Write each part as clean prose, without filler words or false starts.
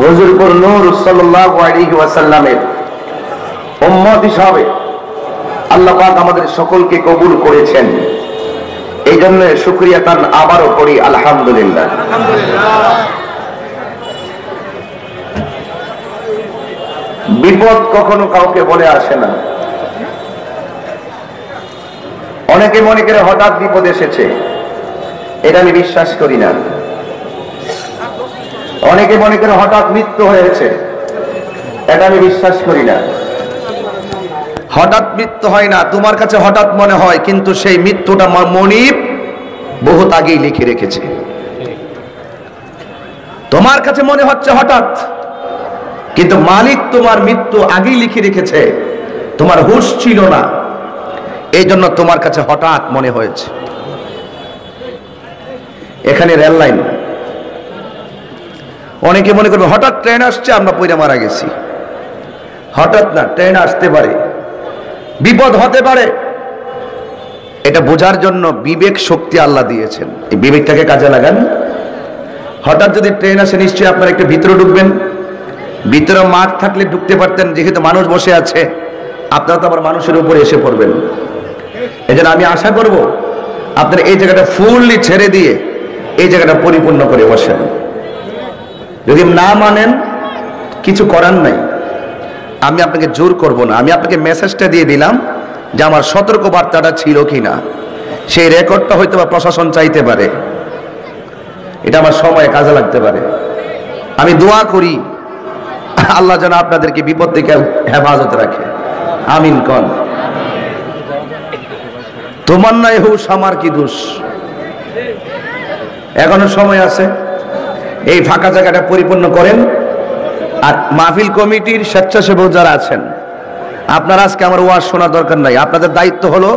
হুজুরপুর নূর সাল্লাল্লাহু আলাইহি ওয়াসাল্লামের উম্মত হিসাবে আল্লাহ পাক আমাদের সকলকে কবুল করেছেন। এই জন্য শুকরিয়া তার আবারও করি আলহামদুলিল্লাহ। বিপদ কখনো কাউকে বলে আসে না। অনেকে মনে করে হঠাৎ বিপদ এসেছে, এটা আমি বিশ্বাস করি না। অনেকে মনে করে হঠাৎ মৃত্যু হয়েছে, এটা আমি বিশ্বাস করি না। হঠাৎ মৃত্যু হয় না, তোমার কাছে হঠাৎ মনে হয়, কিন্তু সেই মৃত্যুটা মনিব বহুত আগেই লিখে রেখেছে। তোমার কাছে মনে হচ্ছে হঠাৎ, কিন্তু মালিক তোমার মৃত্যু আগেই লিখে রেখেছে। তোমার হুঁশ ছিল না, এই জন্য তোমার কাছে হঠাৎ মনে হয়েছে। এখানে রেল লাইন, অনেকে মনে করবে হঠাৎ ট্রেন আসছে আমরা পইরা মারা গেছি। হঠাৎ না, ট্রেন আসতে পারে, বিপদ হতে পারে। এটা বোঝার জন্য বিবেক শক্তি আল্লাহ দিয়েছেন, এই বিবেকটাকে কাজে লাগান। হঠাৎ যদি ট্রেন আসে, নিশ্চয়ই আপনারা একটু ভিতরে ঢুকবেন। ভিতরে মাঠ থাকলে ঢুকতে পারতেন, যেহেতু মানুষ বসে আছে, আপনারা তো আবার মানুষের উপরে এসে পড়বেন। এই জন্য আমি আশা করব আপনারা এই জায়গাটা ফুললি ছেড়ে দিয়ে এই জায়গাটা পরিপূর্ণ করে বসেন। যদি না মানেন, কিছু করার নাই, আমি আপনাকে জোর করব না। আমি আপনাকে মেসেজটা দিয়ে দিলাম যে আমার সতর্ক বার্তাটা ছিল কিনা। সেই রেকর্ডটা হয়তো বা প্রশাসন চাইতে পারে, এটা আমার সময়ে কাজে লাগতে পারে। আমি দোয়া করি আল্লাহ যেন আপনাদেরকে বিপদ থেকে হেফাজত রাখে। আমিন কন। তোমার নাই হুশ, আমার কি দোষ। এখনো সময় আছে, এই ফাঁকা জায়গাটা পরিপূর্ণ করেন। আর মাহফিল কমিটির স্বেচ্ছাসেবক যারা আছেন, আপনারা আজকে আমার ওয়াজ শোনার দরকার নাই। আপনাদের দায়িত্ব হলো,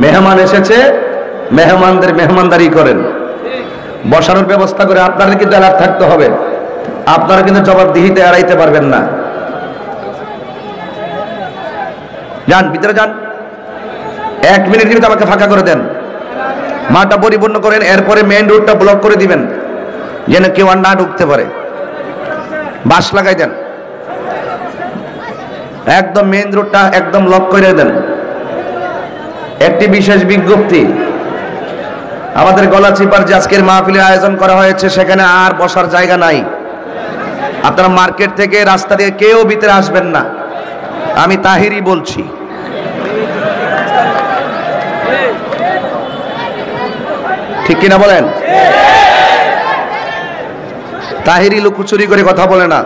মেহমান এসেছে, মেহমানদের মেহমানদারি করেন, বসানোর ব্যবস্থা করে আপনাদের কিন্তু অ্যালার্ট থাকতে হবে। আপনারা কিন্তু জবাবদিহিতে এড়াইতে পারবেন না। যান ভিতরে যান, 1 মিনিট কিন্তু আমাকে ফাঁকা করে দেন, মাঠটা পরিপূর্ণ করেন। এরপরে মেইন রোডটা ব্লক করে দিবেন, যেন কেউ আর না ঢুকতে পারে। বাঁশ লাগাই দেন, একদম মেইন রোডটা একদম লক করে দেন। একটি বিশেষ বিজ্ঞপ্তি, আমাদের গলাচিপার যে আজকের মাহফিলের আয়োজন করা হয়েছে, সেখানে আর বসার জায়গা নাই। আপনারা মার্কেট থেকে, রাস্তা দিয়ে কেউ ভিতরে আসবেন না, আমি তাহিরি বলছি। ঠিক কিনা বলেন? তাহিরি লুকোচুরি করে কথা বলে না,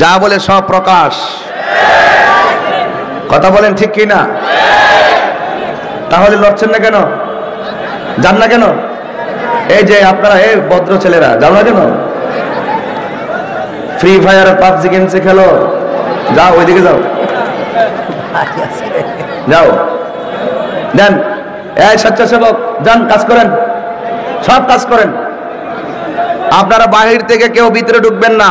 যা বলে সব প্রকাশ। কথা বলেন ঠিক কিনা? তাহলে লড়ছেন না কেন? যান না কেন? এই যে আপনারা, এই ভদ্র ছেলেরা, যাও না কেন? ফ্রি ফায়ার পাবজি গেমসে খেলো, যাও ওইদিকে যাও, যাও দেন। এই স্বেচ্ছাসেবক যান, কাজ করেন, সব কাজ করেন। আপনারা বাহির থেকে কেউ ভিতরে ঢুকবেন না,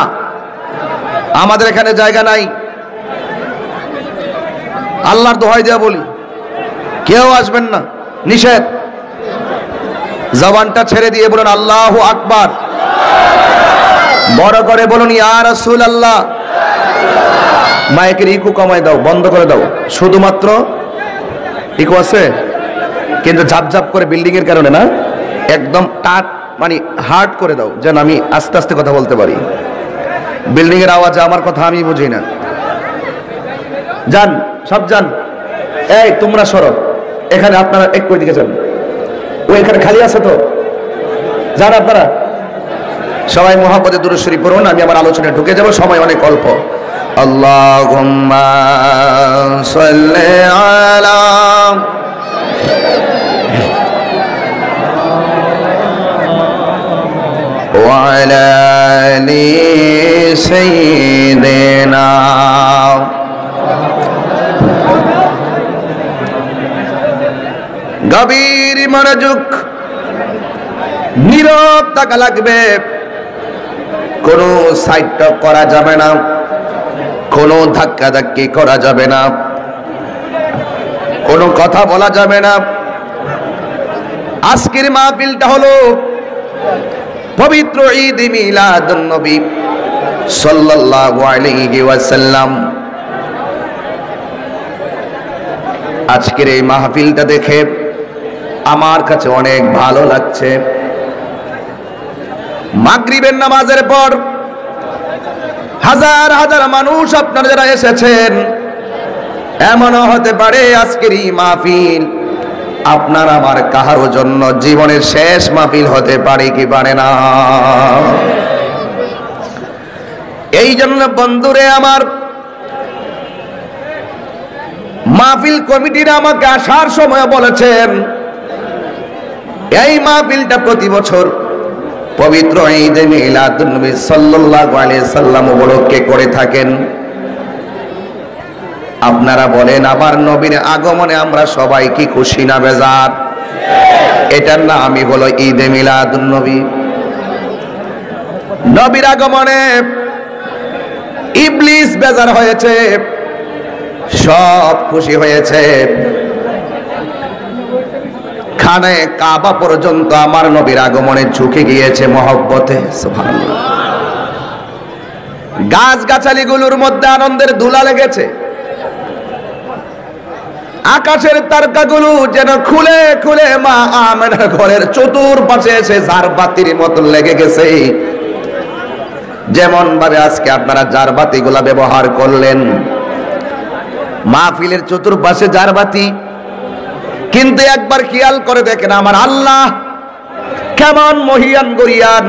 আমাদের এখানে জায়গা নাই। আল্লাহর দোহাই দেয়া বলি, কেউ আসবেন না, নিষেধ। জবানটা ছেড়ে দিয়ে বলুন আল্লাহু আকবার, বড় করে বলুন ইয়া রাসূলুল্লাহ। মাইকের ইকো কমায় দাও, বন্ধ করে দাও। শুধুমাত্র ইকো আছে, কিন্তু ঝাপ ঝাপ করে বিল্ডিং এর কারণে না, একদম টাট মানে হার্ড করে দাও, যেন আমি আস্তে আস্তে কথা বলতে পারি। বিল্ডিং এর আওয়াজে আমার কথা আমি বুঝি না। যান, সব যান। এই তোমরা সরো, এখানে আপনারা একটু দিকে যান। ওই এখানে খালি আছে তো, যান আপনারা সবাই মুহাম্মদে দুরূদ শরীফ পড়ুন। আমি আমার আলোচনায় ঢুকে যাব, সময় অনেক অল্প। আল্লাহুম্মা সাল্লি আলা ওয়া আলা আলি সাইয়্যিদিনা। গভীর মনোযোগ, নীরব থাকা লাগবে। কোনো সাইড টক করা যাবে না, কোনো ধাক্কা ধাক্কি করা যাবে না, কোনো কথা বলা যাবে না। আজকের মাহফিলটা হলো পবিত্র ঈদ মিলাদুন নবী। সাল্লাল্লাহু আলাইহি ওয়াসাল্লাম। আজকের এই মাহফিলটা দেখে আমার কাছে অনেক ভালো লাগছে। মাগরিবের নামাজের পর হাজার হাজার মানুষ আপনারা যারা এসেছেন, এমনও হতে পারে আজকের এই মাহফিল আপনার আমার কাহারও জন্য জীবনের শেষ মাহফিল হতে পারে কি পারে না। এই জন্য বন্ধুরে আমার, মাহফিল কমিটিরা আমাকে আসার সময় বলেছেন এই মাহফিলটা প্রতি বছর পবিত্র ঈদে মিলাদুন নবী সাল্লাল্লাহু আলাইহি সাল্লাম উপলক্ষে করে থাকেন। আপনারা বলেন আমার নবীর আগমনে আমরা সবাই কি খুশি না বেজার? এটার নামই হলো ঈদে মিলাদুন নবী। নবীর আগমনে ইবলিস বেজার হয়েছে, সব খুশি হয়েছে। খানে কাবা পর্যন্ত আমার নবীর আগমনে ঝুঁকে গিয়েছে মহব্বতে। সুবহানাল্লাহ। গাছ গাছালিগুলোর মধ্যে আনন্দের ধুলা লেগেছে। আকাশের তারকাগুলো যেন খুলে খুলে মা আমেনার ঘরের চতুর্পাশে এসে ঝাড়বাতির মতো লেগে গেছে। যেমন ভাবে আজকে আপনারা ঝাড়বাতি গুলা ব্যবহার করলেন, মাহফিলের চতুর্পাশে ঝাড়বাতি, কিন্তু একবার খেয়াল করে দেখেন আমার আল্লাহ কেমন মহিয়ান গরিয়ান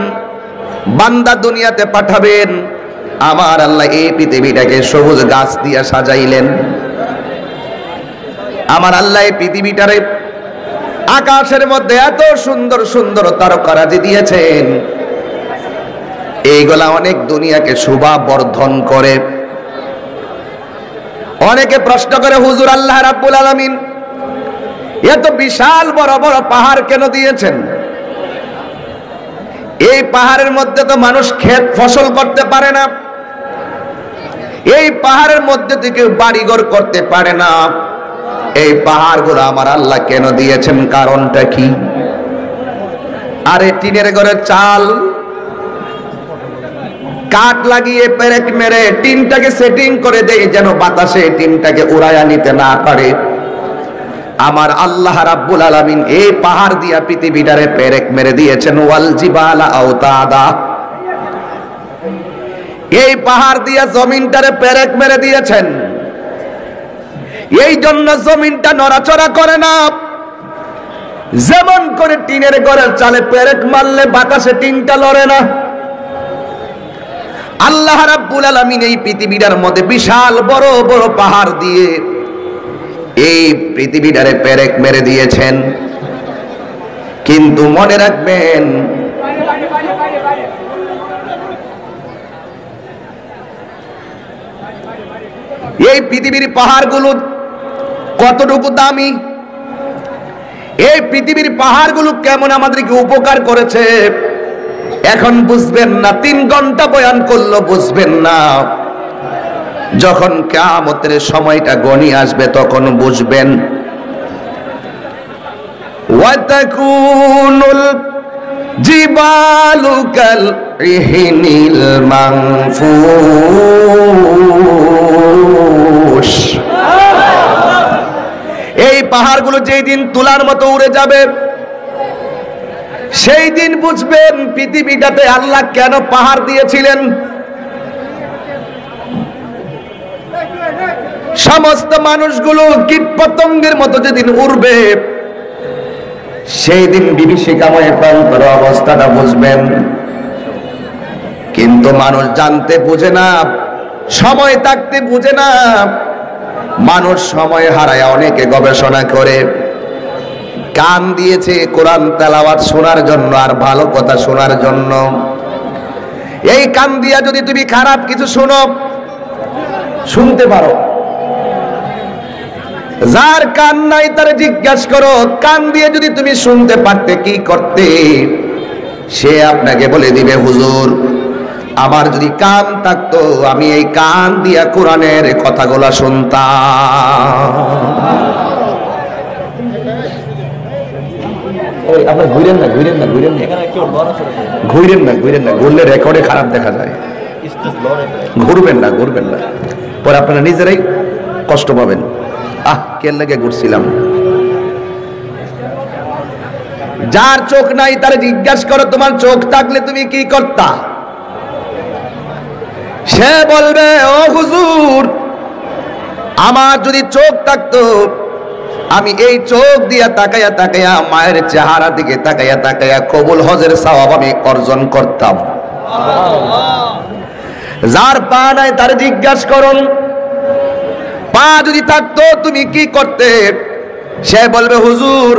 বান্দা দুনিয়াতে পাঠাবেন। আমার আল্লাহ এই পৃথিবীটাকে সবুজ গাছ দিয়ে সাজাইলেন। আমার আল্লাহ এই পৃথিবীটারে আকাশের মধ্যে এত সুন্দর সুন্দর তারকারাজি দিয়েছেন, এইগুলা অনেক দুনিয়াকে শোভা বর্ধন করে। অনেকে প্রশ্ন করে হুজুর আল্লাহ রাব্বুল আলামিন এত বিশাল বড় বড় পাহাড় কেন দিয়েছেন? এই পাহাড়ের মধ্যে তো মানুষ ক্ষেত ফসল করতে পারে না, এই পাহাড়ের মধ্যে থেকে বাড়িঘর করতে পারে না। এই পাহাড়গুলো আমার আল্লাহ কেন দিয়েছেন, কারণটা কি? আরে টিনের ঘরের চাল কাঠ লাগিয়ে পেরেক মেরে টিনটাকে সেটিং করে দেয় যেন বাতাসে টিনটাকে উড়াইয়া নিতে না পারে। আমার আল্লাহ রাব্বুল আলামিন এই পাহাড় দিয়া পৃথিবীটারে পেরেক মেরে দিয়েছেন। ওয়াল জিবালা আওতাদা, এই পাহাড় দিয়া জমিনটারে পেরেক মেরে দিয়েছেন। এই জন্য জমিনটা নড়াচড়া করে না। যেমন করে টিনের ঘরের চালে পেরেক মারলে বাতাসে টিনটা লড়ে না, আল্লাহ রাব্বুল আলামিন এই পৃথিবীটার মধ্যে বিশাল বড় বড় পাহাড় দিয়ে এই পৃথিবীটারে পেরেক মেরে দিয়েছেন। কিন্তু মনে রাখবেন এই পৃথিবীর পাহাড়গুলো কতটুকু দামি, এই পৃথিবীর পাহাড়গুলো কেমন আমাদেরকে উপকার করেছে এখন বুঝবেন না। 3 ঘন্টা বয়ান করলো বুঝবেন না। যখন কিয়ামতের সময়টা গনি আসবে তখন বুঝবেন। ওয়াতাকুনুল জিবালু কাল ইহনিল মানফুস, এই পাহাড়গুলো যেই দিন তুলার মতো উড়ে যাবে সেই দিন বুঝবেন পৃথিবীটাতে আল্লাহ কেন পাহাড় দিয়েছিলেন। সমস্ত মানুষগুলো কীটপতঙ্গের মতো যেদিন উড়বে সেই দিন বিভীষিকাময় প্রান্তর অবস্থাটা বুঝবেন। কিন্তু মানুষ জানতে বুঝে না, সময় থাকতে বুঝে না। মানুষ সময় হারায় অনেকে গবেষণা করে, কান দিয়েছে কোরআন তেলাওয়াত শোনার জন্য আর ভালো কথা শোনার জন্য। এই কান দিয়া যদি তুমি খারাপ কিছু শোনো, শুনতে পারো। যার কান নাই তারে জিজ্ঞাসা করো কান দিয়ে যদি তুমি শুনতে পারতে কি করতে, সে আপনাকে বলে দিবে হুজুর আমার যদি কান থাকতো আমি এই কান দিয়া কোরআনের কথাগুলা শুনতাম। আপনার ঘুরেন না ঘুরলে রেকর্ডে খারাপ দেখা যায়। ঘুরবেন না, ঘুরবেন না, পরে আপনারা নিজেরাই কষ্ট পাবেন। কেন লাগে ঘুরছিলাম? যার চোখ নাই তার জিজ্ঞাসা করো, তোমার চোখ থাকলে তুমি কি করতা? সে বলবে, ও হুজুর, আমার যদি চোখ থাকতো আমি এই চোখ দিয়া তাকাইয়া তাকাইয়া মায়ের চেহারা দিকে তাকাইয়া তাকাইয়া কবুল হজের সওয়াব আমি অর্জন করতাম। যার পা নাই তার জিজ্ঞাসা করুন, পা যদি থাকতো তুমি কি করতে? সে বলবে, হুজুর,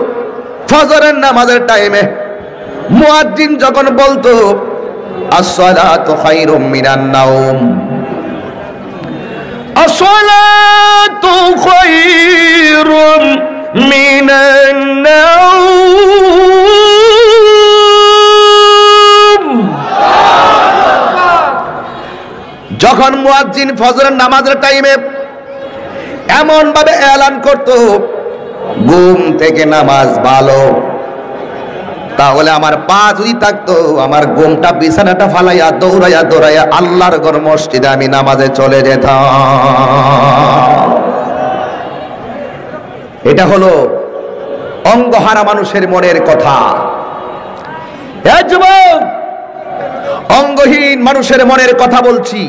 ফজরের নামাজের টাইমে মুয়াজ্জিন যখন বলতো আসসালাতু খায়রুম মিনান নাওম, আসসালাতু খায়রুম মিনান নাওম, যখন মুয়াজ্জিন ফজরের নামাজের টাইমে এমন ভাবে এলান করত ঘুম থেকে নামাজ ভালো, তাহলে আমার পা যদি থাকতো আমার ঘুমটা বিছানাটা ফালাইয়া দৌড়াইয়া দৌড়াইয়া আল্লাহর ঘর মসজিদে আমি নামাজে চলে যেতাম। এটা হলো অঙ্গহারা মানুষের মনের কথা। এই যুবক, অঙ্গহীন মানুষের মনের কথা বলছি।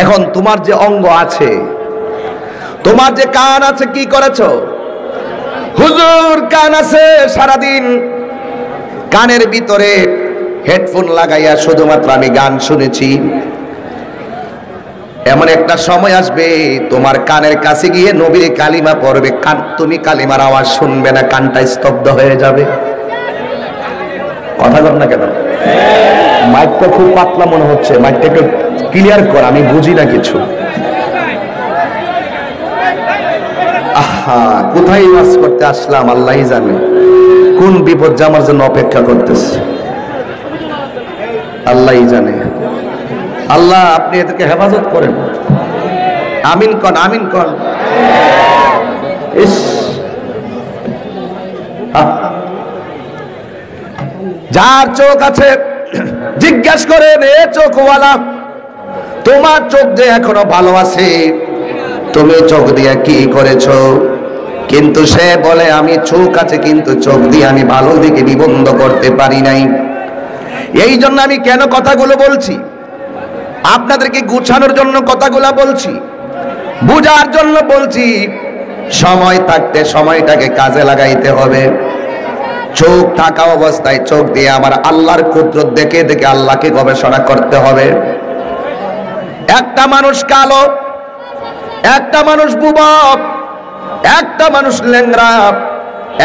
এখন তোমার যে অঙ্গ আছে, তোমার যে কান আছে, কি করেছো? হুজুর, কান আছে, সারাদিন কানের ভিতরে হেডফোন লাগাইয়া শুধুমাত্র আমি গান শুনেছি। এমন একটা সময় আসবে তোমার কানের কাছে গিয়ে নবীর কালিমা পড়বে, কান তুমি কালিমার আওয়াজ শুনবে না, কানটা স্তব্ধ হয়ে যাবে। কথা বল না কেন? মাইকটা খুব পাতলা মনে হচ্ছে, মাইকটা একটু ক্লিয়ার কর, আমি বুঝি না কিছু। কোথায় ওয়াজ করতে আসলাম আল্লাহই জানে, কোন বিপদ যে আমার জন্য অপেক্ষা করতেছে আল্লাহই জানে। আল্লাহ আপনি এদেরকে হেফাজত করেন, আমিন কন, আমিন কন। যার চোখ আছে জিজ্ঞাসা করেন, এ চোখওয়ালা, তোমার চোখ যে এখনো ভালো আছে, তুমি চোখ দিয়ে কি করেছো? কিন্তু সে বলে, আমি চোখ আছে কিন্তু চোখ দিয়ে আমি ভালো দিকে নিবন্ধ করতে পারি নাই। এই জন্য আমি কেন কথাগুলো বলছি, আপনাদেরকে গুছানোর জন্য কথাগুলো বলছি, বুঝার জন্য বলছি। সময় থাকতে সময়টাকে কাজে লাগাইতে হবে। চোখ থাকা অবস্থায় চোখ দিয়ে আমার আল্লাহর কুদরত দেখে দেখে আল্লাহকে গবেষণা করতে হবে। একটা মানুষ কালো, একটা মানুষ বুবক, একটা মানুষ ল্যাংড়া,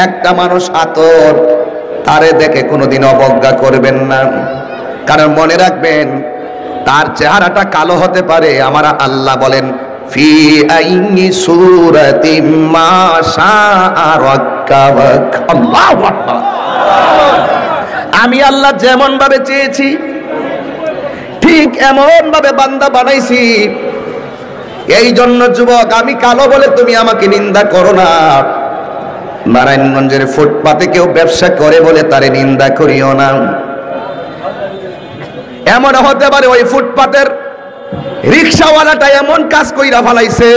একটা মানুষ আতর, তারে দেখে কোনোদিন অবজ্ঞা করবেন না। কারণ মনে রাখবেন, তার চেহারাটা কালো হতে পারে, আমার আল্লাহ বলেন ফি আইনি সূরাতিম মা শাআ রাক্কাবাক। আল্লাহু আকবার। আমি আল্লাহ যেমন ভাবে চেয়েছি ঠিক এমন ভাবে বান্দা বানাইছি। এই জন্য যুবক, আমি কালো বলে তুমি আমাকে নিন্দা করো না। নারায়ণগঞ্জের ফুটপাতে কেউ ব্যবসা করে বলে তারে নিন্দা করিও না। এমন হতে পারে ওই ফুটপাতের রিক্সাওয়ালাটা এমন কাজ কইরা ফেলাইছে,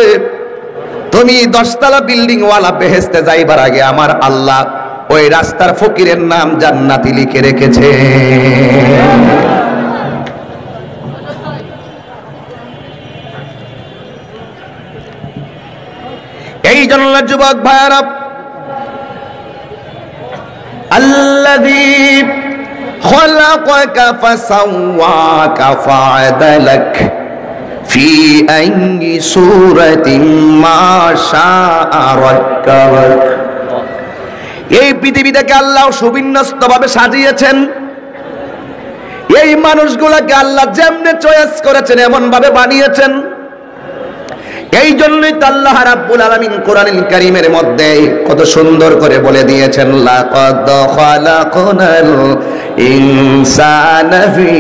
তুমি 10 তলা বিল্ডিং ওয়ালা বেহেশতে যাইবার আগে আমার আল্লাহ ওই রাস্তার ফকিরের নাম জান্নাতি লিখে রেখেছে। এই জন্য যুবক ভাইরা, আল্লাযী খালাকাকা ফাসাওয়াকা ফাআদালাক ফি আইয়ি সূরাতিন মা শাআ রাক্কাবাক। এই পৃথিবীটাকে আল্লাহ সুবিন্যস্তভাবে সাজিয়েছেন। এই মানুষগুলোকে আল্লাহ যেমনে চয়েস করেছেন এমন ভাবে বানিয়েছেন। এই জন্যই তো আল্লাহ রাব্বুল আলামিন কোরআনুল কারীমের মধ্যে কত সুন্দর করে বলে দিয়েছেন, লাকাদ খালাকনাল ইনসানা ফি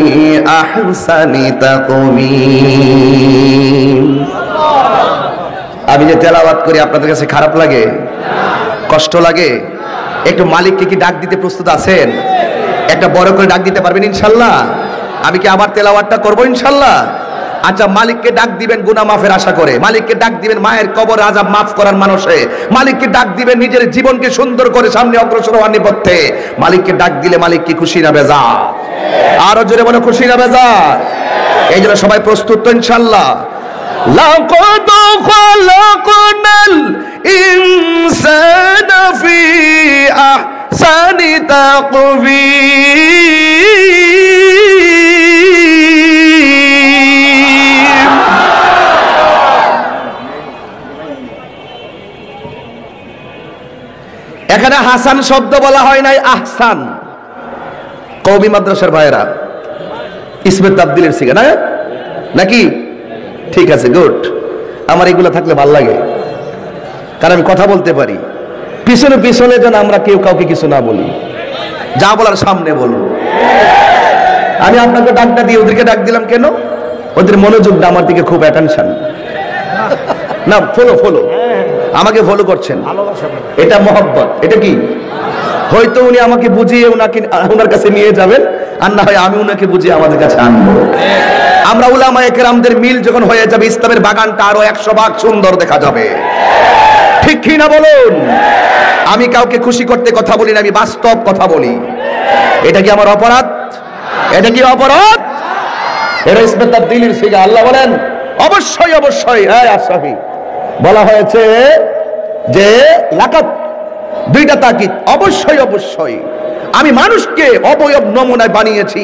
আহসানি তাকওয়িম। আমি যে তেলাওয়াত করি আপনাদের কাছে খারাপ লাগে, কষ্ট লাগে? একটু মালিককে কি ডাক দিতে প্রস্তুত আছেন? একটা বড় করে ডাক দিতে পারবেন ইনশাআল্লাহ? আমি কি আবার তেলাওয়াতটা করবো ইনশাল্লাহ? আচ্ছা, মালিককে ডাক দিবেন গুনাহ মাফের আশা করে, মালিককে ডাক দিবেন মায়ের কবর আযাব মাফ করার মানুষে, মালিককে ডাক দিবেন নিজের জীবনকে সুন্দর করে সামনে অগ্রসর হওয়ার নিপথ্যে। মালিককে ডাক দিলে মালিক কি খুশি না বেজার? আরো জোরে বলো, খুশি না বেজার? এই জন্য সবাই প্রস্তুত তো ইনশাল্লাহ? লাকাদ খালাকনাল ইনসানা ফি আহসানি তাকবীর। এখানে হাসান শব্দ বলা হয় নাই, আহসান। কওমি মাদ্রাসার ভাইরা, ইসমে তাবদীলের সিগা না নাকি? ঠিক আছে, গুড। আমার এগুলো থাকলে ভালো লাগে, কারণ আমি কথা বলতে পারি। পিছনে পিছনে যেন আমরা কেউ কাউকে কিছু না বলি, যা বলার সামনে বলবো। আমি আপনাকে ডাকটা দিয়ে ওদেরকে ডাক দিলাম কেন? ওদের মনোযোগটা আমার দিকে খুব অ্যাটেনশন না। ফলো ফলো, আমাকে ফলো করছেন, এটা মহব্বত। এটা কি? হয়তো উনি আমাকে বুঝিয়ে ওনার কাছে নিয়ে যাবেন, আর না হয় আমি উনাকে বুঝিয়ে আমাদের কাছে আনবো। আমরা উলামায়ে কেরামদের মিল যখন হয়ে যাবে, ইসলামের বাগানটা আরো 100 ভাগ সুন্দর দেখা যাবে। ঠিক কি না বলুন? আমি কাউকে খুশি করতে কথা বলি না, আমি বাস্তব কথা বলি। এটা কি আমার অপরাধ? এটা কি অপরাধ? এটা ইসমে তাবদীলের সিগা। আল্লাহ বলেন অবশ্যই অবশ্যই। হ্যাঁ, আশরাফি বলা হয়েছে যে লাকাত, দুইটা তাকিদ, অবশ্যই অবশ্যই আমি মানুষকে অবয়ব নমুনায় বানিয়েছি,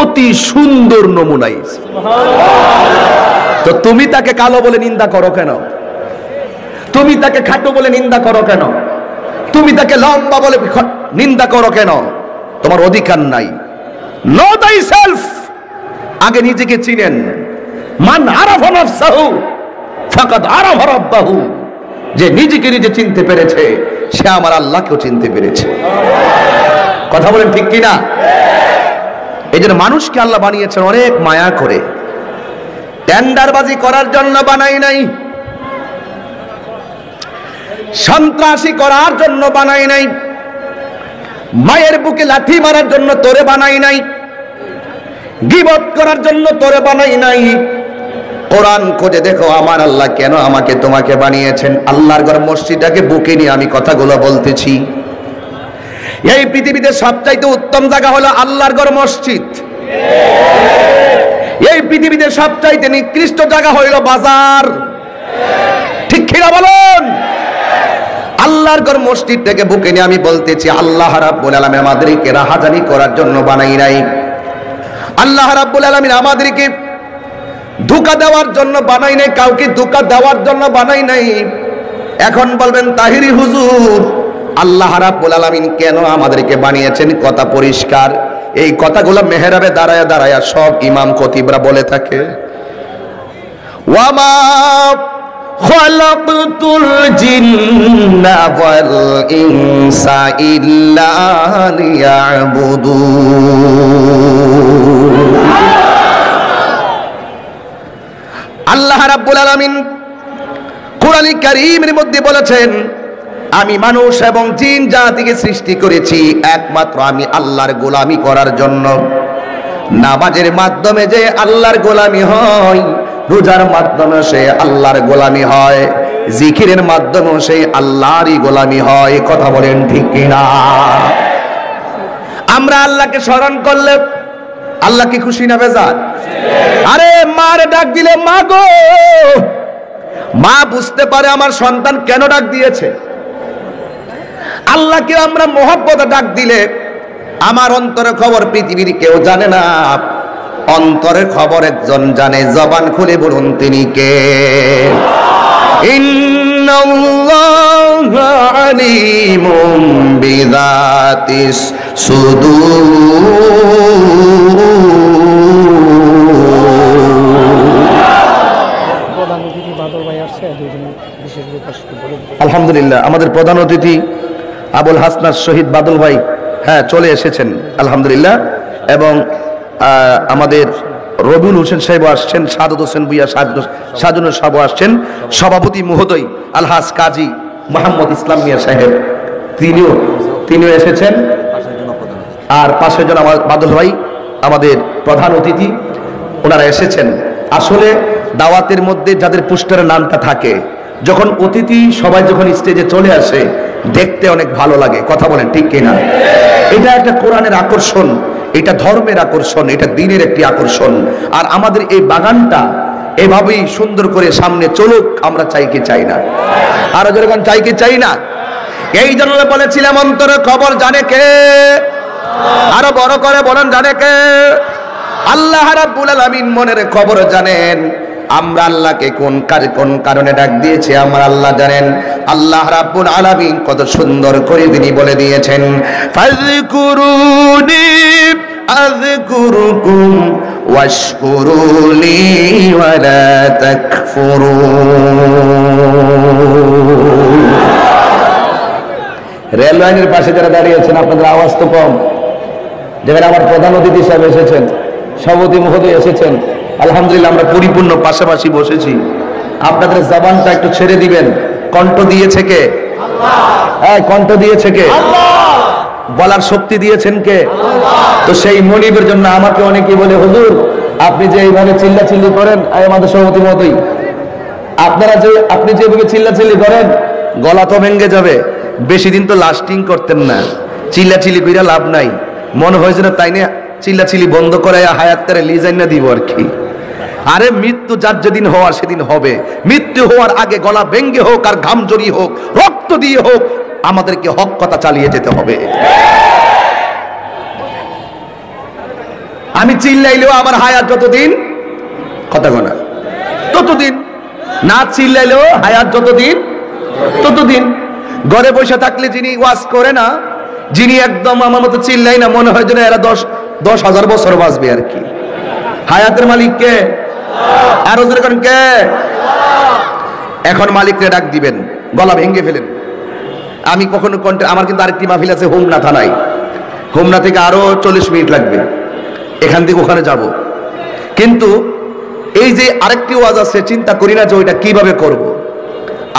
অতি সুন্দর নমুনায়। তো তুমি তাকে কালো বলে নিন্দা করো কেন? তুমি তাকে খাটো বলে নিন্দা করো কেন? তুমি তাকে লম্বা বলে নিন্দা করো কেন? তোমার অধিকার নাই। নো দাই সেলফ, আগে নিজেকে চিনেন। মান আরাফা নাফসাহু ফাকাদ আরাফা রাব্বাহু, যে নিজেকে নিজে চিনতে পেরেছে সে আমার আল্লাহকেও চিনতে পেরেছে। কথা বলেন ঠিক কিনা? এই জন্য মানুষকে আল্লাহ বানিয়েছেন অনেক মায়া করে। টেন্ডারবাজি করার জন্য বানাই নাই, সন্ত্রাসী করার জন্য বানাই নাই, মায়ের বুকে লাথি মারার জন্য তোরে বানাই নাই, গীবত করার জন্য তোরে বানাই নাই। কোরআন খুঁজে দেখো আমার আল্লাহ কেন আমাকে তোমাকে বানিয়েছেন। আল্লাহর ঘর মসজিদটাকে বুকে নিয়ে আমি কথাগুলো বলতেছি। এই পৃথিবীতে সবচাইতে উত্তম জায়গা হলো আল্লাহর ঘর মসজিদ। এই পৃথিবীতে সবচাইতে নিকৃষ্ট জায়গা হইল বাজার। ঠিক কিনা বলুন? আল্লাহর ঘর মসজিদটাকে বুকে নিয়ে আমি বলতেছি, আল্লাহ রাব্বুল আলামিন আমাদেরকে রাহাজানি করার জন্য বানাই নাই। আল্লাহ রাব্বুল আলামিন আমাদেরকে ধোঁকা দেওয়ার জন্য বানাই নাই, কাউকে ধোঁকা দেওয়ার জন্য বানাই নাই। এখন বলবেন তাহিরি হুজুর, আল্লাহ রাব্বুল আলামিন কেন আমাদেরকে বানিয়েছেন? কথা পরিষ্কার। এই কথাগুলো মেহরাবে দাঁড়ায়া দাঁড়ায়া সব ইমাম খতিবরা বলে থাকে। ওয়ামা খালাকতুল জিন্না ওয়াল ইনসা ইল্লা লিয়াবুদুন। আল্লাহ রাব্বুল আলামিন কোরআন কারীমের মধ্যে বলেছেন, আমি মানুষ এবং জিন জাতিকে সৃষ্টি করেছি একমাত্র আমি আল্লাহর গোলামি করার জন্য। নামাজের মাধ্যমে যে আল্লাহর গোলামি হয়, রোজার মাধ্যমে সে আল্লাহর গোলামি হয়, জিকিরের মাধ্যমে সে আল্লাহরই গোলামি হয়। কথা বলেন ঠিক কিনা? আমরা আল্লাহকে স্মরণ করলে আল্লাহ কি খুশি না বেজার? আরে মার ডাক দিলে মা গো, মা বুঝতে পারে আমার সন্তান কেন ডাক দিয়েছে। আল্লাহকে আমরা মহব্বতে ডাক দিলে আমার অন্তরের খবর পৃথিবীর কেউ জানে না, অন্তরের খবর একজন জানে। জবান খুলে বলুন তিনি কে? ইন্নাল্লাহা আলিমুম বিযাতিস সুদূর। আলহামদুলিল্লাহ, আমাদের প্রধান অতিথি আবুল হাসনাত শহীদ বাদল ভাই হ্যাঁ চলে এসেছেন আলহামদুলিল্লাহ। এবং আমাদের রবিউল হোসেন সাহেব আসছেন, সাদত হোসেন ভুইয়া সাজুন সাহেব আসছেন, সভাপতি মহোদয় আলহাজ কাজী মোহাম্মদ ইসলাম মিয়া সাহেব তিনিও এসেছেন। আর পাশের জন আমার বাদল ভাই আমাদের প্রধান অতিথি ওনারা এসেছেন। আসলে দাওয়াতের মধ্যে যাদের পোস্টারের নামটা থাকে, যখন অতিথি সবাই যখন স্টেজে চলে আসে দেখতে অনেক ভালো লাগে। কথা বলেন ঠিক কিনা? এটা একটা কোরআনের আকর্ষণ, এটা ধর্মের আকর্ষণ, এটা দ্বীনের একটি আকর্ষণ। আর আমাদের এই বাগানটা এভাবেই সুন্দর করে সামনে চলুক, আমরা চাই কি চাই না? আরো যেরকম চাই কি চাই না? এই জন্য বলেছিলাম অন্তরের খবর জানে কে? আরো বড় করে বলেন জানে কে? আল্লাহ রাব্বুল আলামিন মনের খবর জানেন। আমরা আল্লাহকে কোন কারণে ডাক দিয়েছি আমরা আল্লাহ জানেন। আল্লাহ রাব্বুল আলামিন কত সুন্দর করে তিনি বলে দিয়েছেন, ফাযকুরুনি আযকুরুকুম ওয়াশকুরুলি ওয়ালা তাকফুরুন। রেল লাইনের পাশে যারা দাঁড়িয়ে আছেন আপনাদের আওয়াজ তো কম। যেখানে আমার প্রধান অতিথি সাহেব এসেছেন, সভাপতি মহোদয় এসেছেন, আলহামদুলিল্লাহ আমরা পরিপূর্ণ পাশাপাশি বসেছি। আপনাদের জবানটা একটু ছেড়ে দিবেন। কণ্ঠ দিয়েছে কে? আল্লাহ। কণ্ঠ দিয়েছে কে? আল্লাহ। বলার শক্তি দিয়েছেন কে? আল্লাহ। তো সেই মনিবের জন্য আমাকে অনেকেই বলে, হুজুর আপনি যে এইভাবে চিল্লাচিল্লি করেন, আমাদের সভাপতি মহোদয় আপনি যেভাবে চিল্লাচিল্লি করেন গলা তো ভেঙে যাবে। বেশি দিন তো লাস্টিং করতেন না, চিল্লাচিল্লি কইরা লাভ নাই। মনে হয়েছে না তাই না চিল্লাচিল্লি বন্ধ করাইয়া হায়াতটারে লিজাইন না দিব আর কি। আরে মৃত্যু যার যেদিন হওয়ার সেদিন হবে। মৃত্যু হওয়ার আগে গলা ভেঙ্গে হোক আর ঘাম জড়িয়ে হোক, রক্ত দিয়ে হোক, আমাদেরকে হক কথা চালিয়ে যেতে হবে। আমি চিল্লাইলেও আমার হায়াত যতদিন, কথা গোনা ততদিন, না চিল্লাইলেও হায়াত যতদিন ততদিন। ঘরে বসে থাকলে যিনি ওয়াজ করে না, যিনি একদম আমার মতো চিল্লাই না, মনে হয় যেন এরা 10,000 বছর বাঁচবে আর কি। হায়াতের মালিক কে? আরো যেরকম কে? এখন মালিককে ডাক দিবেন, গলা ভেঙে ফেলেন। আমি কখনো আমার কিন্তু আরেকটি মাহফিল আছে হোমনা থানায়। হোমনা থেকে আরো 40 মিনিট লাগবে, এখান থেকে ওখানে যাব। কিন্তু এই যে আরেকটি ওয়াজ আছে, চিন্তা করি না যে ওইটা কিভাবে করব।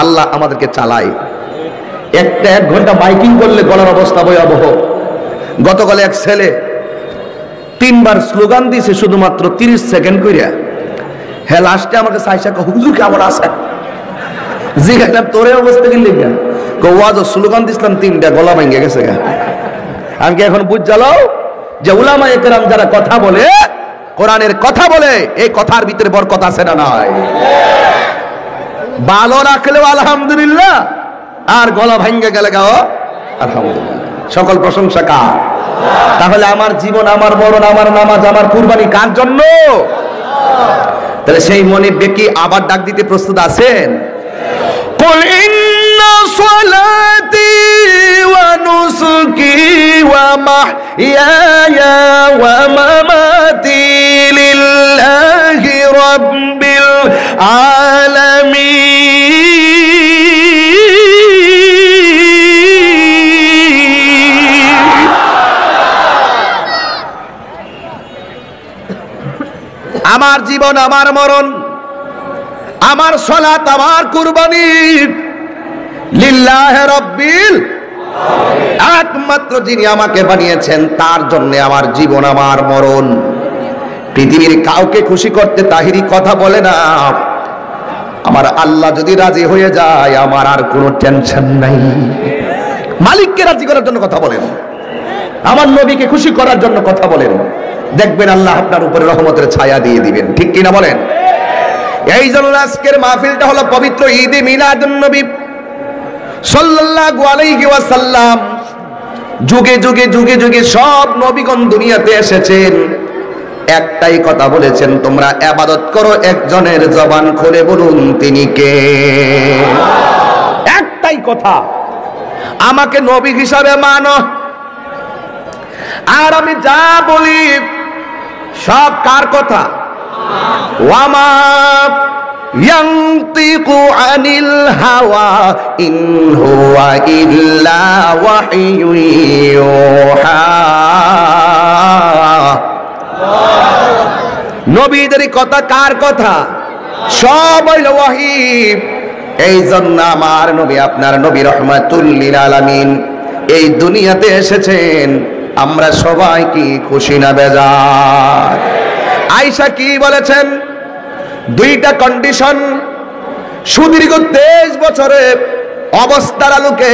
আল্লাহ আমাদেরকে চালায়। 1 ঘন্টা মাইকিং করলে গলার অবস্থা ভয়াবহ। গতকালে এক ছেলে 3 বার স্লোগান দিয়েছে শুধুমাত্র 30 সেকেন্ড কইরা। হ্যাঁ, লাস্টে আমাকে সাইসা হুজুর কেমন আছে জিজ্ঞাসা, তোরে অবস্থা কি লিখা ওয়াজ স্লোগান দিছিলাম 3টা, গলা ভেঙে গেছে। আমি কি এখন বুঝ জ্বালাও যে উলামায়ে কেরাম যারা কথা বলে, কোরআনের কথা বলে, এই কথার ভিতরে বরকত আছে না নাই? ভালো রাখলেও আলহামদুলিল্লাহ, আর গলা ভেঙে গেলে গাও আলহামদুলিল্লাহ। সকল প্রশংসা কার? তাহলে আমার জীবন, আমার মরণ, আমার নামাজ, আমার কুরবানি কার জন্য? তাহলে সেই মনে ব্যক্তি আবার ডাক দিতে প্রস্তুত আছেন? কুল ইন্না সালাতি ওয়া নুসুকি ওয়া মাহইয়ায়া ওয়া মামাতি লিল্লাহি রাব্বিল আলামিন। আমার জীবন, আমার মরণ, আমার সালাত, আমার কুরবানি লিল্লাহি রাব্বিল আলামিন, একমাত্র যিনি আমাকে বানিয়েছেন তার জন্য আমার জীবন, আমার মরণ। পৃথিবীর কাউকে খুশি করতে তাহিরি কথা বলে না। আমার আল্লাহ যদি রাজি হয়ে যায় আমার আর কোনো টেনশন নাই। মালিককে রাজি করার জন্য কথা বলেন, আমার নবীকে খুশি করার জন্য কথা বলেন, দেখবেন আল্লাহ আপনার উপরে রহমতের ছায়া দিয়ে দিবেন। ঠিক কিনা বলেন? এই জন্য আজকের মাহফিলটা হলো পবিত্র ঈদে মিলাদুন নবী সাল্লাল্লাহু আলাইহি ওয়াসাল্লাম। যুগে যুগে যুগে যুগে সব নবীগণ দুনিয়াতে এসেছেন, একটাই কথা বলেছেন, তোমরা ইবাদত করো একজনের। জবান খুলে বলুন তিনি কে? একটাই কথা, আমাকে নবী হিসাবে মানো। আর আমি যা বলি সব কার কথা? ওয়ামা ইয়ানতিকু আনিল হাওয়া ইন হুয়া ইল্লা ওয়াহয়ুন ইউহা। নবীদের কথা কার কথা? সব হইল ওয়াহী। এই জন্য আমার নবী, আপনার নবী রহমাতুল লিল আলামিন এই দুনিয়াতে এসেছেন আমরা সবাই কি খুশি না বেজার? আয়েশা কি বলেছেন? দুইটা কন্ডিশন, সুদীর্ঘ 23 বছরে অবস্থার আলোকে